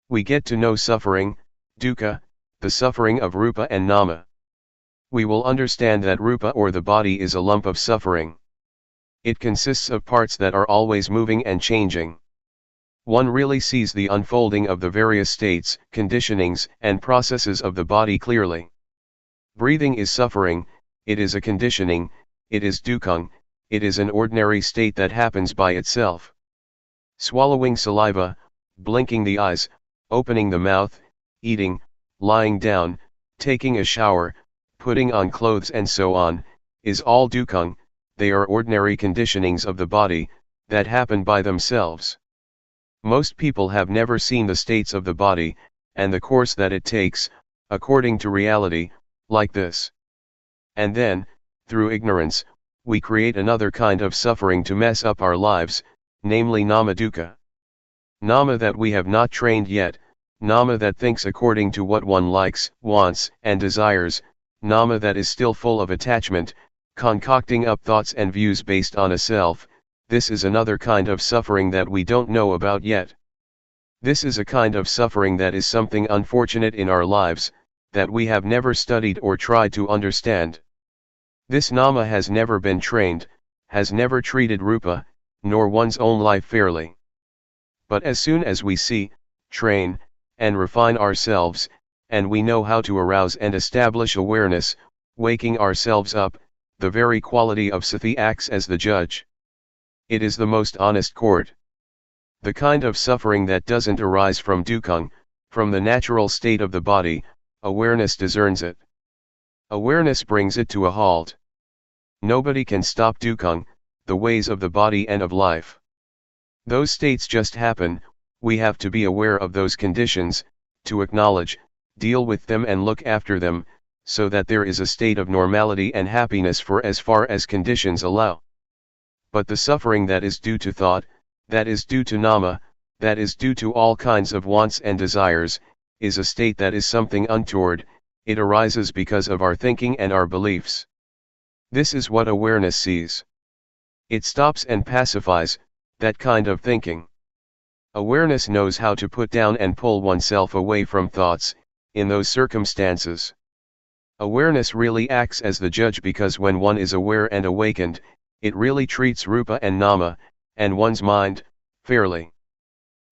We get to know suffering, dukkha, the suffering of rupa and nama. We will understand that rupa or the body is a lump of suffering. It consists of parts that are always moving and changing. One really sees the unfolding of the various states, conditionings, and processes of the body clearly. Breathing is suffering, it is a conditioning, it is dukkhang, it is an ordinary state that happens by itself. Swallowing saliva, blinking the eyes, opening the mouth, eating, lying down, taking a shower, putting on clothes and so on, is all dukkha. They are ordinary conditionings of the body, that happen by themselves. Most people have never seen the states of the body, and the course that it takes, according to reality, like this. And then, through ignorance, we create another kind of suffering to mess up our lives, namely nama dukkha. Nama that we have not trained yet, nama that thinks according to what one likes, wants, and desires, nama that is still full of attachment, concocting up thoughts and views based on a self. This is another kind of suffering that we don't know about yet. This is a kind of suffering that is something unfortunate in our lives, that we have never studied or tried to understand. This nama has never been trained, has never treated rupa, nor one's own life fairly. But as soon as we see, train, and refine ourselves, and we know how to arouse and establish awareness, waking ourselves up, the very quality of sati acts as the judge. It is the most honest court. The kind of suffering that doesn't arise from dukkha, from the natural state of the body, awareness discerns it. Awareness brings it to a halt. Nobody can stop dukkha, the ways of the body and of life. Those states just happen. We have to be aware of those conditions, to acknowledge, deal with them and look after them, so that there is a state of normality and happiness for as far as conditions allow. But the suffering that is due to thought, that is due to nama, that is due to all kinds of wants and desires, is a state that is something untoward. It arises because of our thinking and our beliefs. This is what awareness sees. It stops and pacifies that kind of thinking. Awareness knows how to put down and pull oneself away from thoughts, in those circumstances. Awareness really acts as the judge because when one is aware and awakened, it really treats rupa and nama, and one's mind, fairly.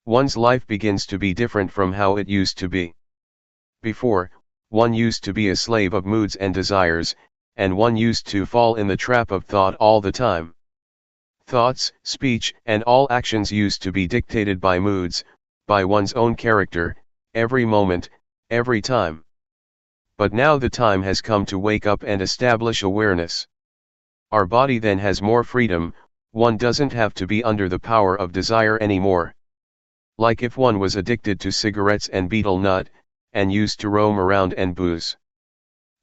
One's life begins to be different from how it used to be. Before, one used to be a slave of moods and desires, and one used to fall in the trap of thought all the time. Thoughts, speech, and all actions used to be dictated by moods, by one's own character, every moment, every time. But now the time has come to wake up and establish awareness. Our body then has more freedom. One doesn't have to be under the power of desire anymore. Like if one was addicted to cigarettes and betel nut, and used to roam around and booze.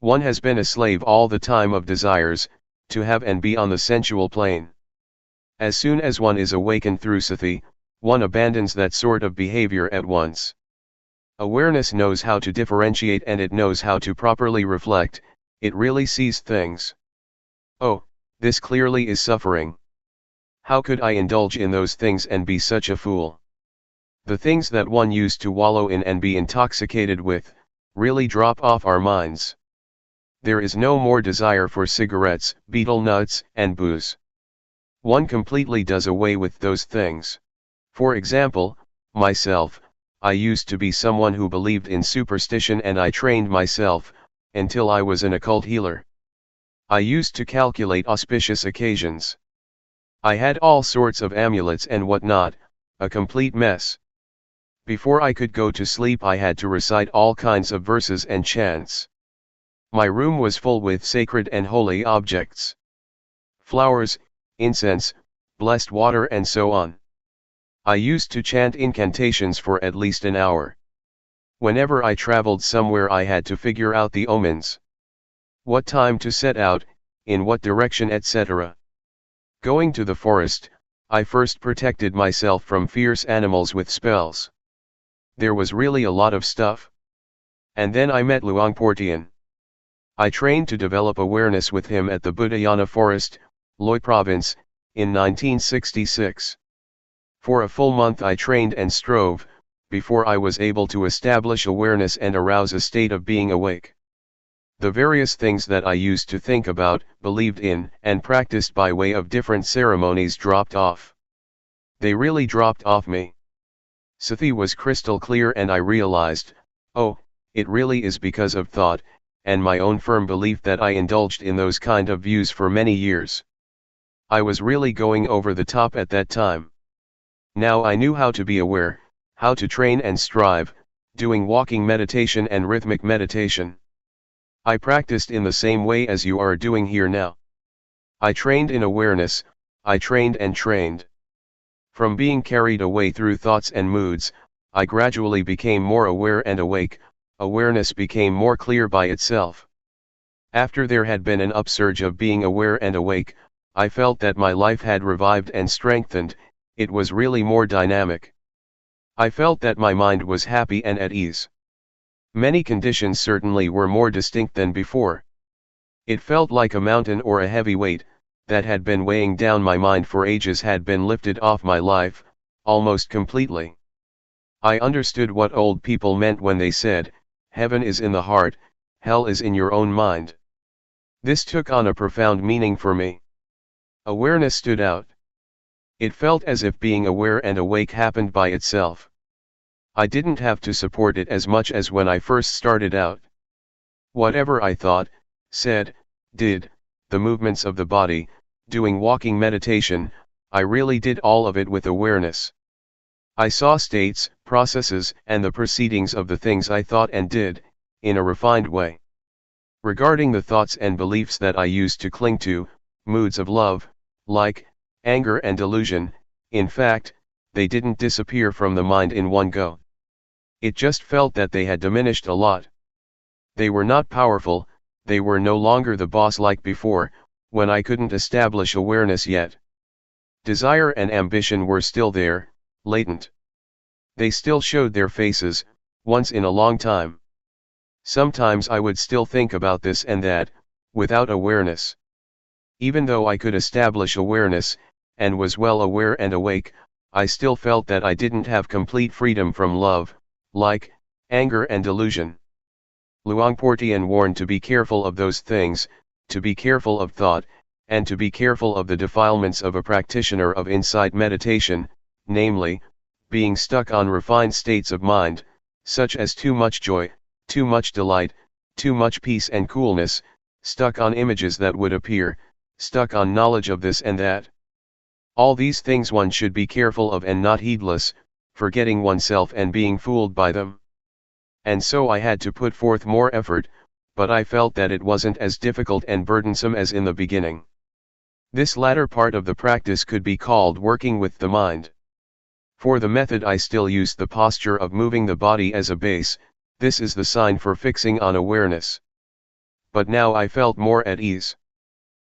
One has been a slave all the time of desires, to have and be on the sensual plane. As soon as one is awakened through sati, one abandons that sort of behavior at once. Awareness knows how to differentiate and it knows how to properly reflect. It really sees things. Oh, this clearly is suffering. How could I indulge in those things and be such a fool? The things that one used to wallow in and be intoxicated with, really drop off our minds. There is no more desire for cigarettes, betel nuts, and booze. One completely does away with those things. For example, myself, I used to be someone who believed in superstition and I trained myself, until I was an occult healer. I used to calculate auspicious occasions. I had all sorts of amulets and whatnot, a complete mess. Before I could go to sleep I had to recite all kinds of verses and chants. My room was full with sacred and holy objects. Flowers, incense, blessed water and so on. I used to chant incantations for at least an hour. Whenever I traveled somewhere I had to figure out the omens. What time to set out, in what direction etc. Going to the forest, I first protected myself from fierce animals with spells. There was really a lot of stuff. And then I met Luangpor Teean. I trained to develop awareness with him at the Budayana forest, Loi province, in 1966. For a full month I trained and strove, before I was able to establish awareness and arouse a state of being awake. The various things that I used to think about, believed in, and practiced by way of different ceremonies dropped off. They really dropped off me. Sati was crystal clear and I realized, oh, it really is because of thought, and my own firm belief that I indulged in those kind of views for many years. I was really going over the top at that time. Now I knew how to be aware, how to train and strive, doing walking meditation and rhythmic meditation. I practiced in the same way as you are doing here now. I trained in awareness, I trained and trained. From being carried away through thoughts and moods, I gradually became more aware and awake. Awareness became more clear by itself. After there had been an upsurge of being aware and awake, I felt that my life had revived and strengthened. It was really more dynamic. I felt that my mind was happy and at ease. Many conditions certainly were more distinct than before. It felt like a mountain or a heavy weight that had been weighing down my mind for ages had been lifted off my life, almost completely. I understood what old people meant when they said, "Heaven is in the heart, hell is in your own mind." This took on a profound meaning for me. Awareness stood out. It felt as if being aware and awake happened by itself. I didn't have to support it as much as when I first started out. Whatever I thought, said, did, the movements of the body, doing walking meditation, I really did all of it with awareness. I saw states, processes, and the proceedings of the things I thought and did, in a refined way. Regarding the thoughts and beliefs that I used to cling to, moods of love, like, anger and delusion, in fact, they didn't disappear from the mind in one go. It just felt that they had diminished a lot. They were not powerful, they were no longer the boss like before, when I couldn't establish awareness yet. Desire and ambition were still there, latent. They still showed their faces, once in a long time. Sometimes I would still think about this and that, without awareness. Even though I could establish awareness, and was well aware and awake, I still felt that I didn't have complete freedom from love, like, anger and delusion. Luangpor Teean warned to be careful of those things, to be careful of thought, and to be careful of the defilements of a practitioner of insight meditation, namely, being stuck on refined states of mind, such as too much joy, too much delight, too much peace and coolness, stuck on images that would appear, stuck on knowledge of this and that. All these things one should be careful of and not heedless, forgetting oneself and being fooled by them. And so I had to put forth more effort, but I felt that it wasn't as difficult and burdensome as in the beginning. This latter part of the practice could be called working with the mind. For the method I still used the posture of moving the body as a base. This is the sign for fixing on awareness. But now I felt more at ease.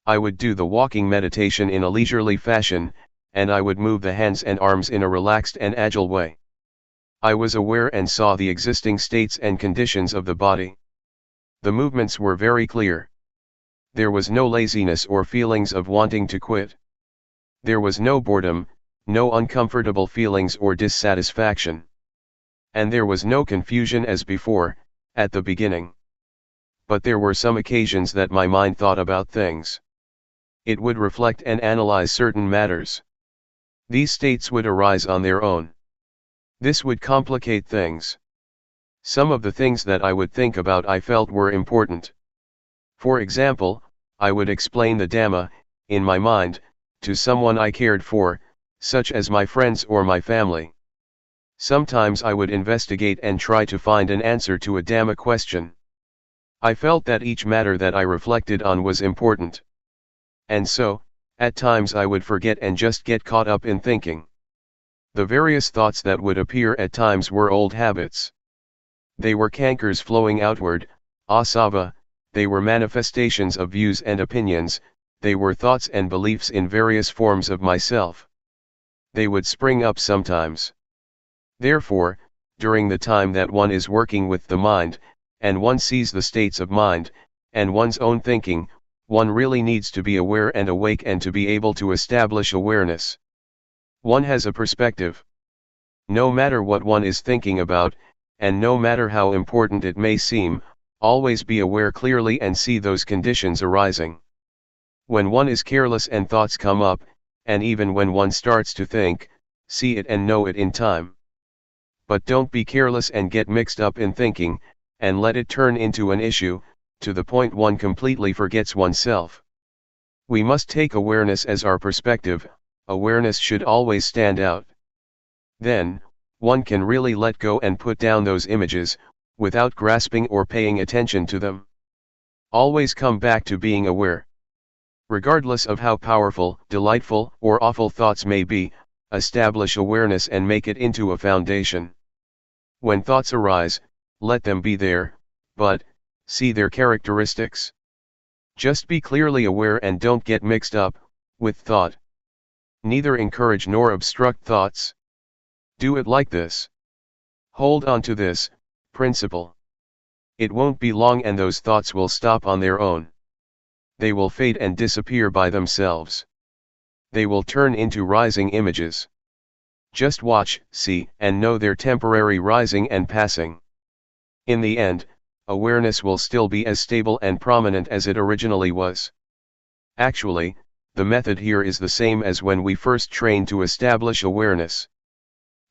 I would do the walking meditation in a leisurely fashion, and I would move the hands and arms in a relaxed and agile way. I was aware and saw the existing states and conditions of the body. The movements were very clear. There was no laziness or feelings of wanting to quit. There was no boredom, no uncomfortable feelings or dissatisfaction. And there was no confusion as before, at the beginning. But there were some occasions that my mind thought about things. It would reflect and analyze certain matters. These states would arise on their own. This would complicate things. Some of the things that I would think about I felt were important. For example, I would explain the Dhamma, in my mind, to someone I cared for, such as my friends or my family. Sometimes I would investigate and try to find an answer to a Dhamma question. I felt that each matter that I reflected on was important. And so, at times I would forget and just get caught up in thinking. The various thoughts that would appear at times were old habits. They were cankers flowing outward, asava, they were manifestations of views and opinions, they were thoughts and beliefs in various forms of myself. They would spring up sometimes. Therefore, during the time that one is working with the mind, and one sees the states of mind, and one's own thinking, one really needs to be aware and awake and to be able to establish awareness. One has a perspective. No matter what one is thinking about, and no matter how important it may seem, always be aware clearly and see those conditions arising. When one is careless and thoughts come up, and even when one starts to think, see it and know it in time. But don't be careless and get mixed up in thinking, and let it turn into an issue, to the point one completely forgets oneself. We must take awareness as our perspective. Awareness should always stand out. Then, one can really let go and put down those images, without grasping or paying attention to them. Always come back to being aware. Regardless of how powerful, delightful, or awful thoughts may be, establish awareness and make it into a foundation. When thoughts arise, let them be there, but see their characteristics. Just be clearly aware and don't get mixed up with thought. Neither encourage nor obstruct thoughts. Do it like this. Hold on to this principle. It won't be long and those thoughts will stop on their own. They will fade and disappear by themselves. They will turn into rising images. Just watch, see, and know their temporary rising and passing. In the end, awareness will still be as stable and prominent as it originally was. Actually, the method here is the same as when we first trained to establish awareness.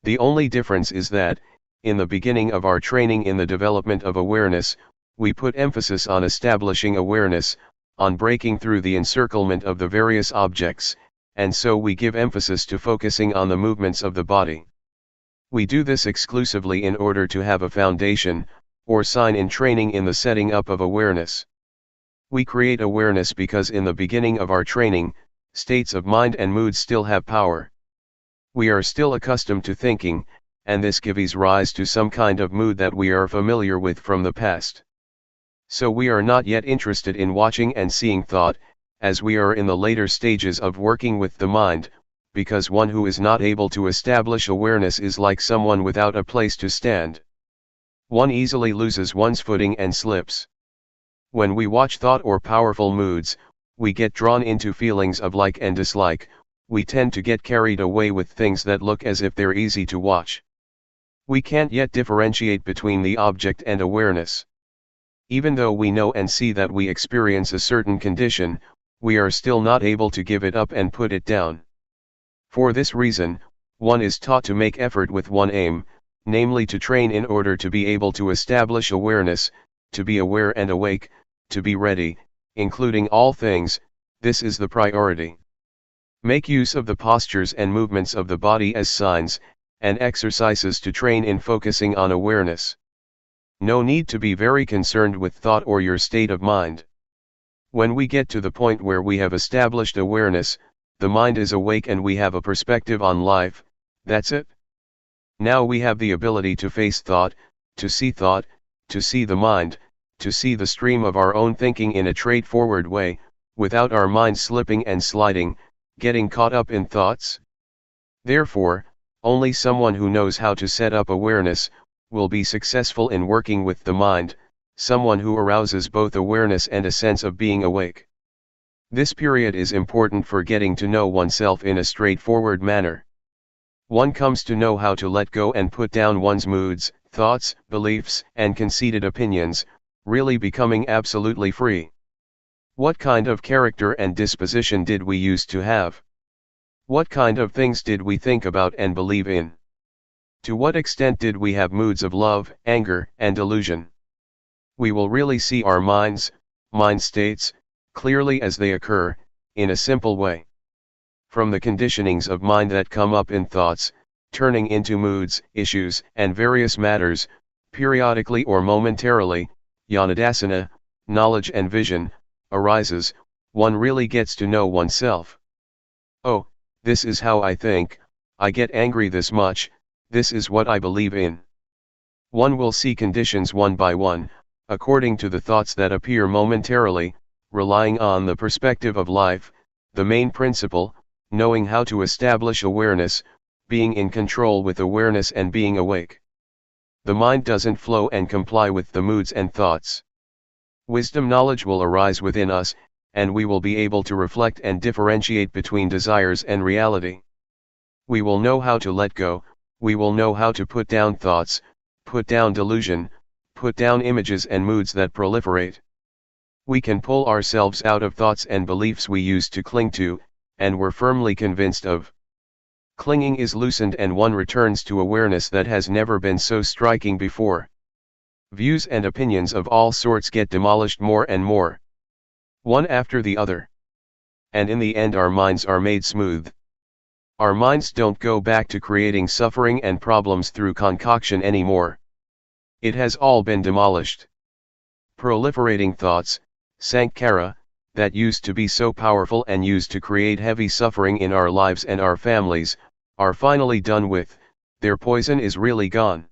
The only difference is that, in the beginning of our training in the development of awareness, we put emphasis on establishing awareness, on breaking through the encirclement of the various objects, and so we give emphasis to focusing on the movements of the body. We do this exclusively in order to have a foundation, or sign in training in the setting up of awareness. We create awareness because in the beginning of our training, states of mind and mood still have power. We are still accustomed to thinking, and this gives rise to some kind of mood that we are familiar with from the past. So we are not yet interested in watching and seeing thought, as we are in the later stages of working with the mind, because one who is not able to establish awareness is like someone without a place to stand. One easily loses one's footing and slips. When we watch thought or powerful moods, we get drawn into feelings of like and dislike. We tend to get carried away with things that look as if they're easy to watch. We can't yet differentiate between the object and awareness. Even though we know and see that we experience a certain condition, we are still not able to give it up and put it down. For this reason, one is taught to make effort with one aim, namely to train in order to be able to establish awareness, to be aware and awake, to be ready, including all things. This is the priority. Make use of the postures and movements of the body as signs, and exercises to train in focusing on awareness. No need to be very concerned with thought or your state of mind. When we get to the point where we have established awareness, the mind is awake and we have a perspective on life, that's it. Now we have the ability to face thought, to see the mind, to see the stream of our own thinking in a straightforward way, without our mind slipping and sliding, getting caught up in thoughts. Therefore, only someone who knows how to set up awareness will be successful in working with the mind, someone who arouses both awareness and a sense of being awake. This period is important for getting to know oneself in a straightforward manner. One comes to know how to let go and put down one's moods, thoughts, beliefs, and conceited opinions, really becoming absolutely free. What kind of character and disposition did we used to have? What kind of things did we think about and believe in? To what extent did we have moods of love, anger, and delusion? We will really see our mind states, clearly as they occur, in a simple way. From the conditionings of mind that come up in thoughts, turning into moods, issues, and various matters, periodically or momentarily, Jnanadasana, knowledge and vision, arises, one really gets to know oneself. Oh, this is how I think, I get angry this much, this is what I believe in. One will see conditions one by one, according to the thoughts that appear momentarily, relying on the perspective of life, the main principle, knowing how to establish awareness, being in control with awareness and being awake. The mind doesn't flow and comply with the moods and thoughts. Wisdom knowledge will arise within us, and we will be able to reflect and differentiate between desires and reality. We will know how to let go, we will know how to put down thoughts, put down delusion, put down images and moods that proliferate. We can pull ourselves out of thoughts and beliefs we used to cling to, and were firmly convinced of. Clinging is loosened and one returns to awareness that has never been so striking before. Views and opinions of all sorts get demolished more and more, one after the other. And in the end our minds are made smooth. Our minds don't go back to creating suffering and problems through concoction anymore. It has all been demolished. Proliferating thoughts, sankhara, that used to be so powerful and used to create heavy suffering in our lives and our families, are finally done with, their poison is really gone.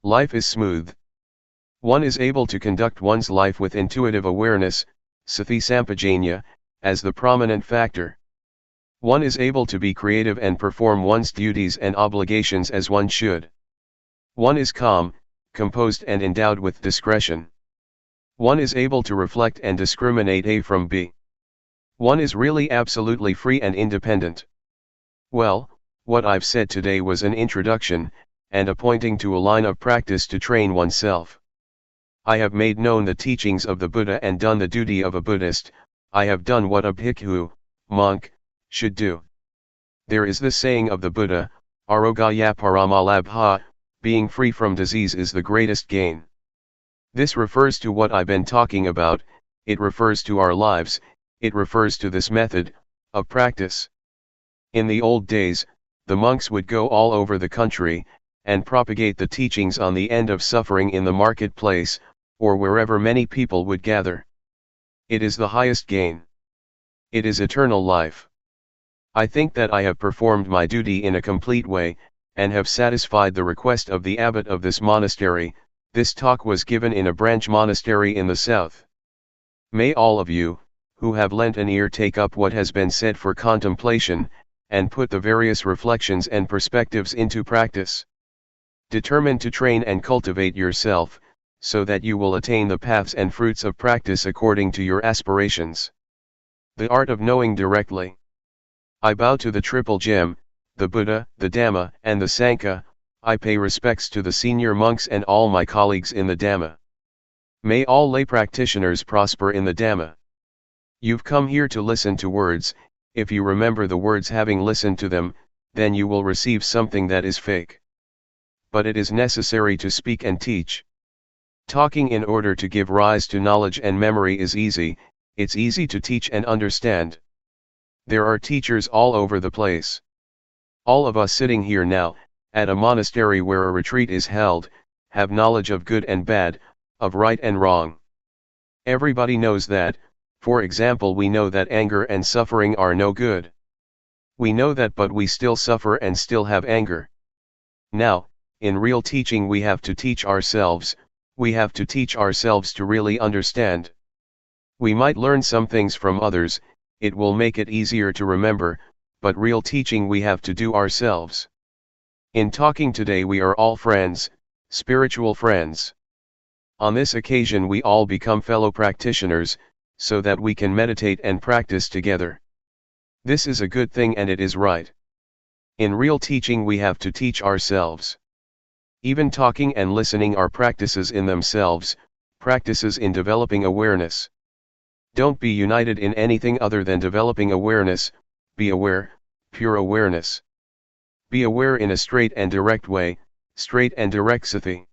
Life is smooth. One is able to conduct one's life with intuitive awareness, sati sampajanya, as the prominent factor. One is able to be creative and perform one's duties and obligations as one should. One is calm, composed and endowed with discretion. One is able to reflect and discriminate A from B. One is really absolutely free and independent. Well, what I've said today was an introduction, and a pointing to a line of practice to train oneself. I have made known the teachings of the Buddha and done the duty of a Buddhist. I have done what a bhikkhu, monk, should do. There is this saying of the Buddha, arogaya paramalabha, being free from disease is the greatest gain. This refers to what I've been talking about, it refers to our lives, it refers to this method of practice. In the old days, the monks would go all over the country, and propagate the teachings on the end of suffering in the marketplace, or wherever many people would gather. It is the highest gain. It is eternal life. I think that I have performed my duty in a complete way, and have satisfied the request of the abbot of this monastery. This talk was given in a branch monastery in the south. May all of you, who have lent an ear, take up what has been said for contemplation, and put the various reflections and perspectives into practice. Determine to train and cultivate yourself, so that you will attain the paths and fruits of practice according to your aspirations. The art of knowing directly. I bow to the Triple Gem, the Buddha, the Dhamma, and the Sangha. I pay respects to the senior monks and all my colleagues in the Dhamma. May all lay practitioners prosper in the Dhamma. You've come here to listen to words. If you remember the words having listened to them, then you will receive something that is fake. But it is necessary to speak and teach. Talking in order to give rise to knowledge and memory is easy, it's easy to teach and understand. There are teachers all over the place. All of us sitting here now, at a monastery where a retreat is held, have knowledge of good and bad, of right and wrong. Everybody knows that. For example, we know that anger and suffering are no good. We know that, but we still suffer and still have anger. Now, in real teaching we have to teach ourselves, we have to teach ourselves to really understand. We might learn some things from others, it will make it easier to remember, but real teaching we have to do ourselves. In talking today we are all friends, spiritual friends. On this occasion we all become fellow practitioners, so that we can meditate and practice together. This is a good thing and it is right. In real teaching we have to teach ourselves. Even talking and listening are practices in themselves, practices in developing awareness. Don't be united in anything other than developing awareness. Be aware, pure awareness. Be aware in a straight and direct way, straight and direct sati.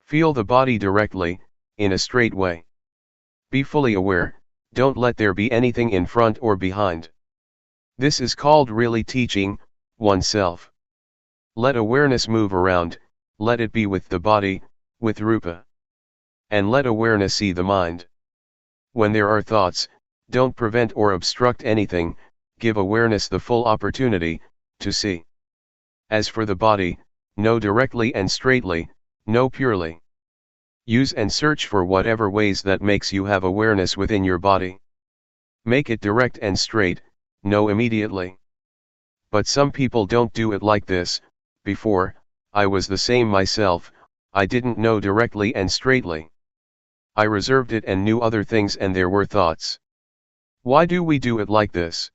Feel the body directly, in a straight way. Be fully aware, don't let there be anything in front or behind. This is called really teaching oneself. Let awareness move around, let it be with the body, with rupa. And let awareness see the mind. When there are thoughts, don't prevent or obstruct anything, give awareness the full opportunity to see. As for the body, know directly and straightly, know purely. Use and search for whatever ways that makes you have awareness within your body. Make it direct and straight, know immediately. But some people don't do it like this. Before, I was the same myself, I didn't know directly and straightly. I reserved it and knew other things and there were thoughts. Why do we do it like this?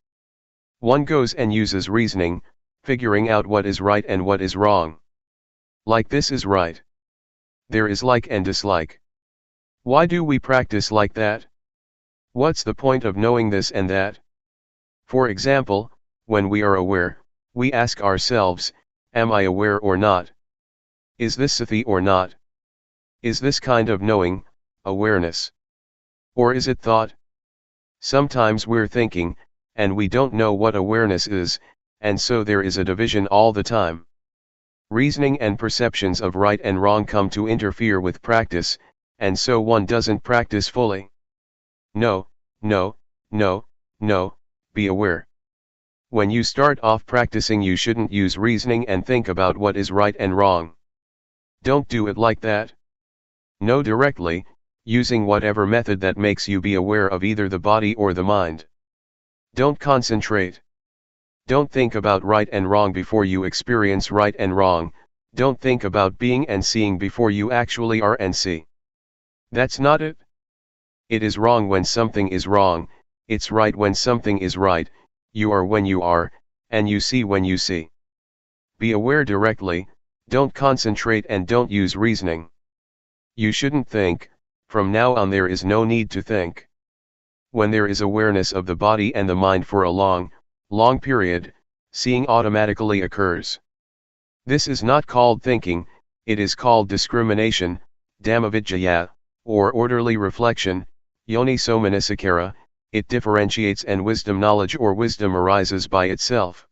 One goes and uses reasoning, figuring out what is right and what is wrong. Like this is right. There is like and dislike. Why do we practice like that? What's the point of knowing this and that? For example, when we are aware, we ask ourselves, am I aware or not? Is this sati or not? Is this kind of knowing, awareness? Or is it thought? Sometimes we're thinking, and we don't know what awareness is, and so there is a division all the time. Reasoning and perceptions of right and wrong come to interfere with practice, and so one doesn't practice fully. No, no, no, no, be aware. When you start off practicing, you shouldn't use reasoning and think about what is right and wrong. Don't do it like that. Know directly, using whatever method that makes you be aware of either the body or the mind. Don't concentrate. Don't think about right and wrong before you experience right and wrong. Don't think about being and seeing before you actually are and see. That's not it. It is wrong when something is wrong, it's right when something is right, you are when you are, and you see when you see. Be aware directly, don't concentrate and don't use reasoning. You shouldn't think, from now on there is no need to think. When there is awareness of the body and the mind for a long, long period, seeing automatically occurs. This is not called thinking, it is called discrimination, Dhammavidyaya, or orderly reflection, Yoniso manasikara. It differentiates and wisdom knowledge or wisdom arises by itself.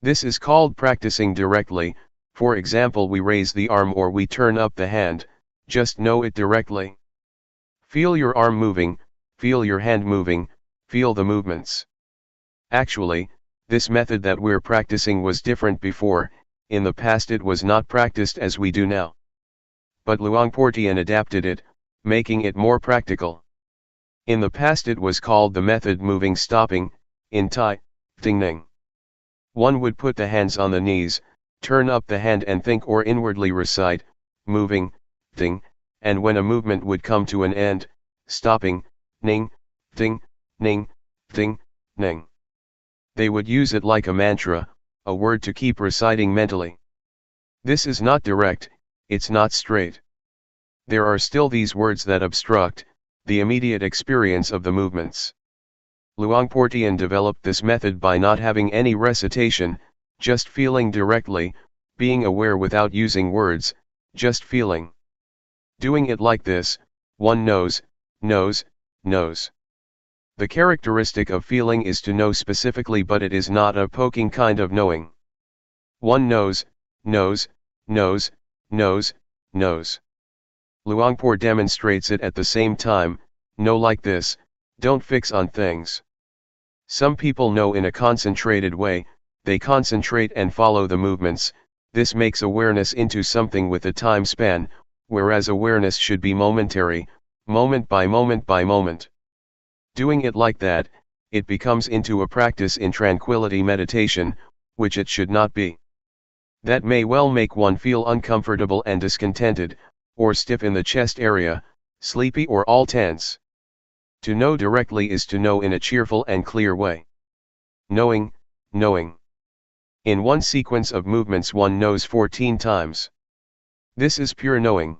This is called practicing directly. For example, we raise the arm or we turn up the hand, just know it directly. Feel your arm moving, feel your hand moving, feel the movements. Actually, this method that we're practicing was different before, in the past it was not practiced as we do now. But Luangpor Teean adapted it, making it more practical. In the past it was called the method moving stopping, in Thai, Ting Ning. One would put the hands on the knees, turn up the hand and think or inwardly recite, moving, Ting, and when a movement would come to an end, stopping, Ning, Ting, Ning, Ting, Ning. They would use it like a mantra, a word to keep reciting mentally. This is not direct, it's not straight. There are still these words that obstruct the immediate experience of the movements. Luangpor Teean developed this method by not having any recitation, just feeling directly, being aware without using words, just feeling. Doing it like this, one knows, knows, knows. The characteristic of feeling is to know specifically, but it is not a poking kind of knowing. One knows, knows, knows, knows, knows. Luangpor demonstrates it at the same time, know like this, don't fix on things. Some people know in a concentrated way, they concentrate and follow the movements, this makes awareness into something with a time span, whereas awareness should be momentary, moment by moment by moment. Doing it like that, it becomes into a practice in tranquility meditation, which it should not be. That may well make one feel uncomfortable and discontented, or stiff in the chest area, sleepy or all tense. To know directly is to know in a cheerful and clear way. Knowing, knowing. In one sequence of movements one knows 14 times. This is pure knowing.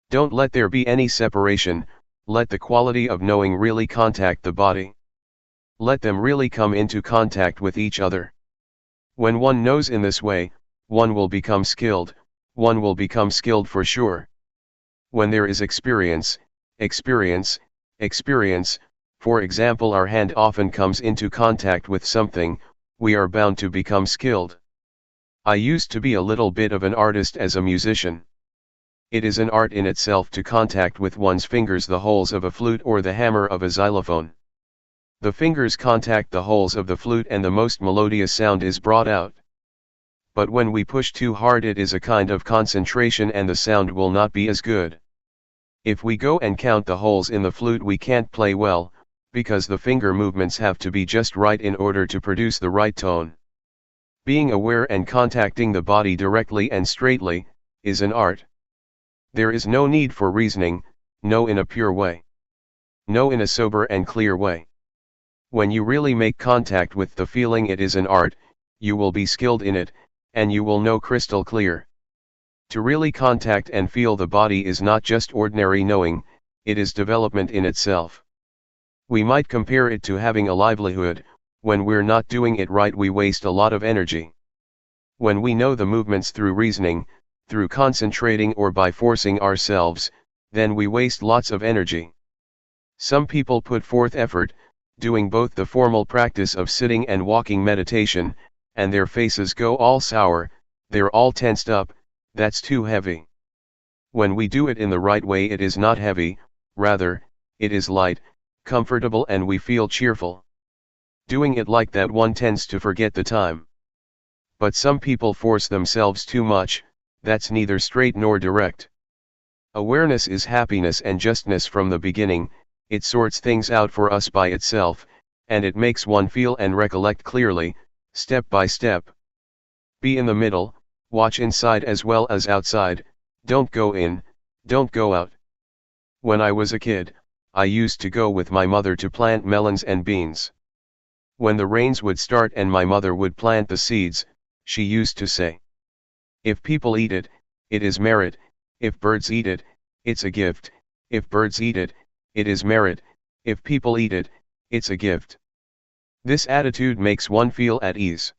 Don't let there be any separation, let the quality of knowing really contact the body. Let them really come into contact with each other. When one knows in this way, one will become skilled for sure. When there is experience, experience, experience, for example our hand often comes into contact with something, we are bound to become skilled. I used to be a little bit of an artist as a musician. It is an art in itself to contact with one's fingers the holes of a flute or the hammer of a xylophone. The fingers contact the holes of the flute and the most melodious sound is brought out. But when we push too hard it is a kind of concentration and the sound will not be as good. If we go and count the holes in the flute we can't play well, because the finger movements have to be just right in order to produce the right tone. Being aware and contacting the body directly and straightly, is an art. There is no need for reasoning, know in a pure way. Know in a sober and clear way. When you really make contact with the feeling it is an art, you will be skilled in it, and you will know crystal clear. To really contact and feel the body is not just ordinary knowing, it is development in itself. We might compare it to having a livelihood, when we're not doing it right we waste a lot of energy. When we know the movements through reasoning, through concentrating or by forcing ourselves, then we waste lots of energy. Some people put forth effort, doing both the formal practice of sitting and walking meditation, and their faces go all sour, they're all tensed up, that's too heavy. When we do it in the right way it is not heavy, rather, it is light, comfortable, and we feel cheerful. Doing it like that, one tends to forget the time. But some people force themselves too much, that's neither straight nor direct. Awareness is happiness and justness from the beginning, it sorts things out for us by itself, and it makes one feel and recollect clearly, step by step. Be in the middle, watch inside as well as outside, don't go in, don't go out. When I was a kid, I used to go with my mother to plant melons and beans. When the rains would start and my mother would plant the seeds, she used to say, "If people eat it, it is merit, if birds eat it, it's a gift, if birds eat it, it is merit, if people eat it, it's a gift." This attitude makes one feel at ease.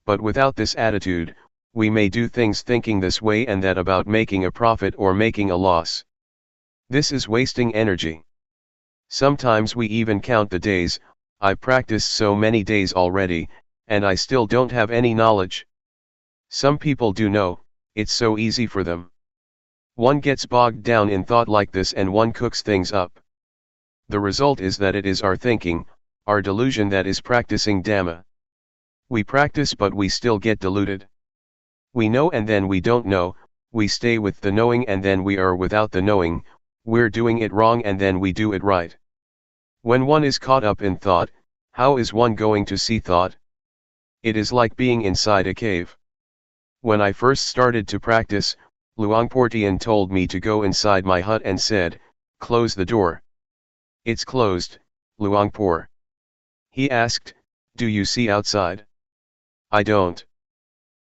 But without this attitude, we may do things thinking this way and that about making a profit or making a loss. This is wasting energy. Sometimes we even count the days, I've practiced so many days already, and I still don't have any knowledge. Some people do know, it's so easy for them. One gets bogged down in thought like this and one cooks things up. The result is that it is our thinking, our delusion that is practicing Dhamma. We practice but we still get deluded. We know and then we don't know, we stay with the knowing and then we are without the knowing, we're doing it wrong and then we do it right. When one is caught up in thought, how is one going to see thought? It is like being inside a cave. When I first started to practice, Luangpor Teean told me to go inside my hut and said, "Close the door." "It's closed, Luangpor." He asked, "Do you see outside?" "I don't."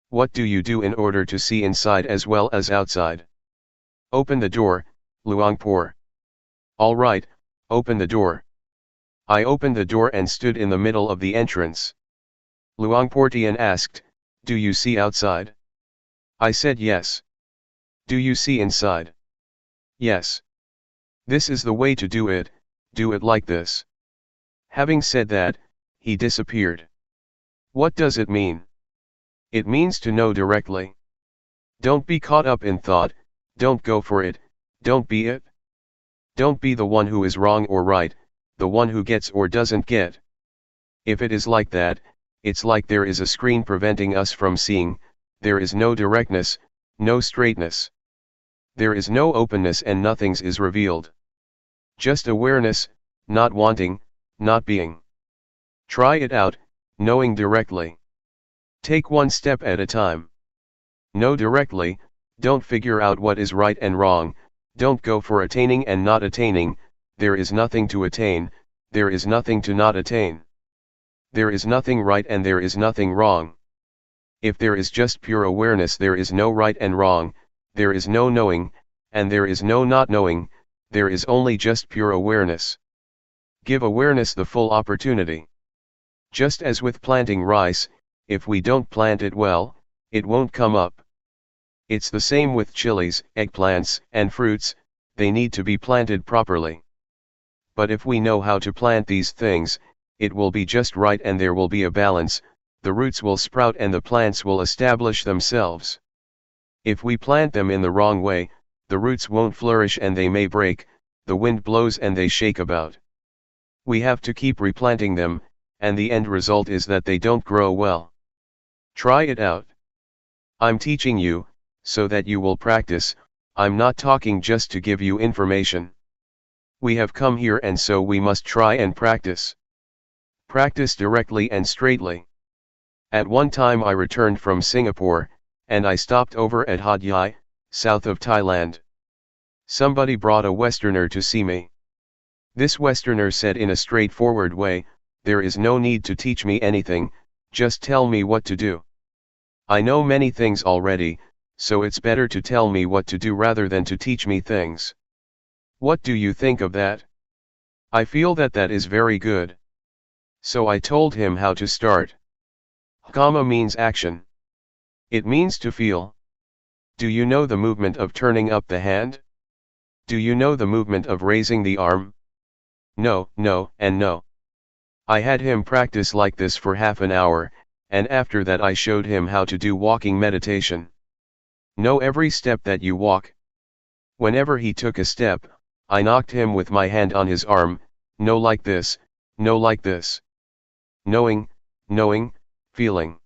"What do you do in order to see inside as well as outside?" "Open the door, Luangpor." "All right, open the door." I opened the door and stood in the middle of the entrance. Luangpor Teean asked, "Do you see outside?" I said yes. "Do you see inside?" "Yes." "This is the way to do it like this." Having said that, he disappeared. What does it mean? It means to know directly. Don't be caught up in thought, don't go for it, don't be it. Don't be the one who is wrong or right, the one who gets or doesn't get. If it is like that, it's like there is a screen preventing us from seeing, there is no directness, no straightness. There is no openness and nothing is revealed. Just awareness, not wanting, not being. Try it out, knowing directly. Take one step at a time. Know directly, don't figure out what is right and wrong, don't go for attaining and not attaining, there is nothing to attain, there is nothing to not attain. There is nothing right and there is nothing wrong. If there is just pure awareness, there is no right and wrong, there is no knowing, and there is no not knowing, there is only just pure awareness. Give awareness the full opportunity. Just as with planting rice, if we don't plant it well, it won't come up. It's the same with chilies, eggplants, and fruits, they need to be planted properly. But if we know how to plant these things, it will be just right and there will be a balance, the roots will sprout and the plants will establish themselves. If we plant them in the wrong way, the roots won't flourish and they may break, the wind blows and they shake about. We have to keep replanting them, and the end result is that they don't grow well. Try it out. I'm teaching you, so that you will practice, I'm not talking just to give you information. We have come here and so we must try and practice. Practice directly and straightly. At one time I returned from Singapore, and I stopped over at Hat Yai, south of Thailand. Somebody brought a Westerner to see me. This Westerner said in a straightforward way, "There is no need to teach me anything, just tell me what to do. I know many things already, so it's better to tell me what to do rather than to teach me things." What do you think of that? I feel that that is very good. So I told him how to start. Kamma means action. It means to feel. Do you know the movement of turning up the hand? Do you know the movement of raising the arm? No, no, and no. I had him practice like this for half an hour, and after that I showed him how to do walking meditation. Know every step that you walk. Whenever he took a step, I knocked him with my hand on his arm, no like this, no like this. Knowing, knowing, feeling.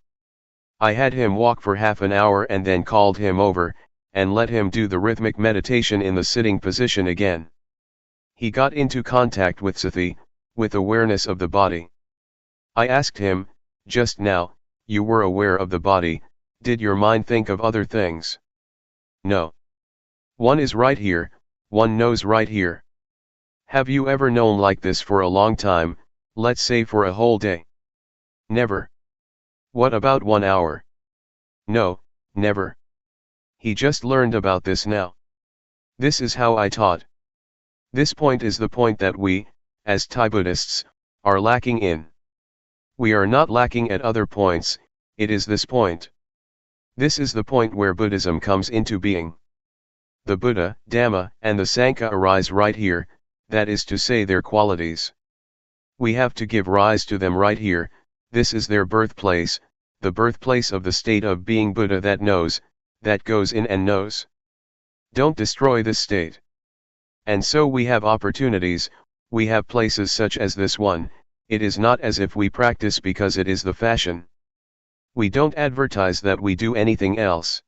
I had him walk for half an hour and then called him over, and let him do the rhythmic meditation in the sitting position again. He got into contact with sati, with awareness of the body. I asked him, just now, you were aware of the body, did your mind think of other things? No. One is right here, one knows right here. Have you ever known like this for a long time, let's say for a whole day? Never. What about 1 hour? No, never. He just learned about this now. This is how I taught. This point is the point that we, as Thai Buddhists, are lacking in. We are not lacking at other points, it is this point. This is the point where Buddhism comes into being. The Buddha, Dhamma, and the Sangha arise right here, that is to say their qualities. We have to give rise to them right here, this is their birthplace, the birthplace of the state of being Buddha that knows, that goes in and knows. Don't destroy this state. And so we have opportunities, we have places such as this one, it is not as if we practice because it is the fashion. We don't advertise that we do anything else.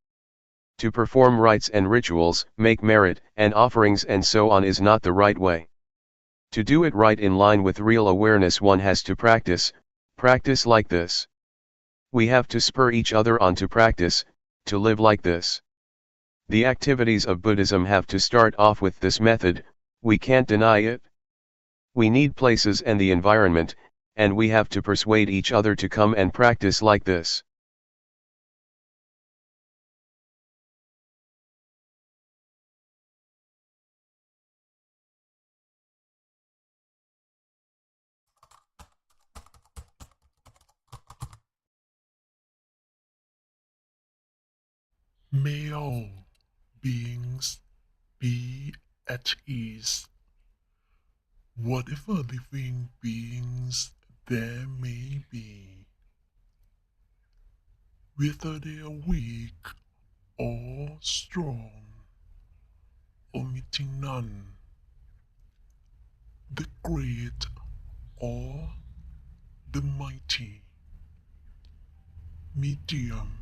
To perform rites and rituals, make merit and offerings and so on is not the right way. To do it right in line with real awareness one has to practice like this. We have to spur each other on to practice, to live like this. The activities of Buddhism have to start off with this method, we can't deny it. We need places and the environment, and we have to persuade each other to come and practice like this. May all beings be at ease. Whatever living beings there may be, whether they are weak or strong, omitting none, the great or the mighty, medium,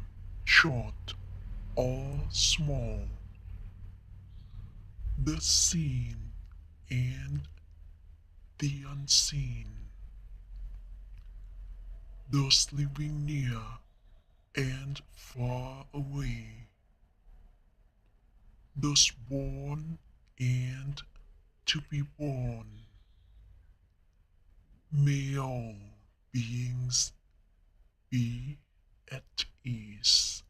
short or small, the seen and the unseen, those living near and far away, those born and to be born. May all beings be at ease.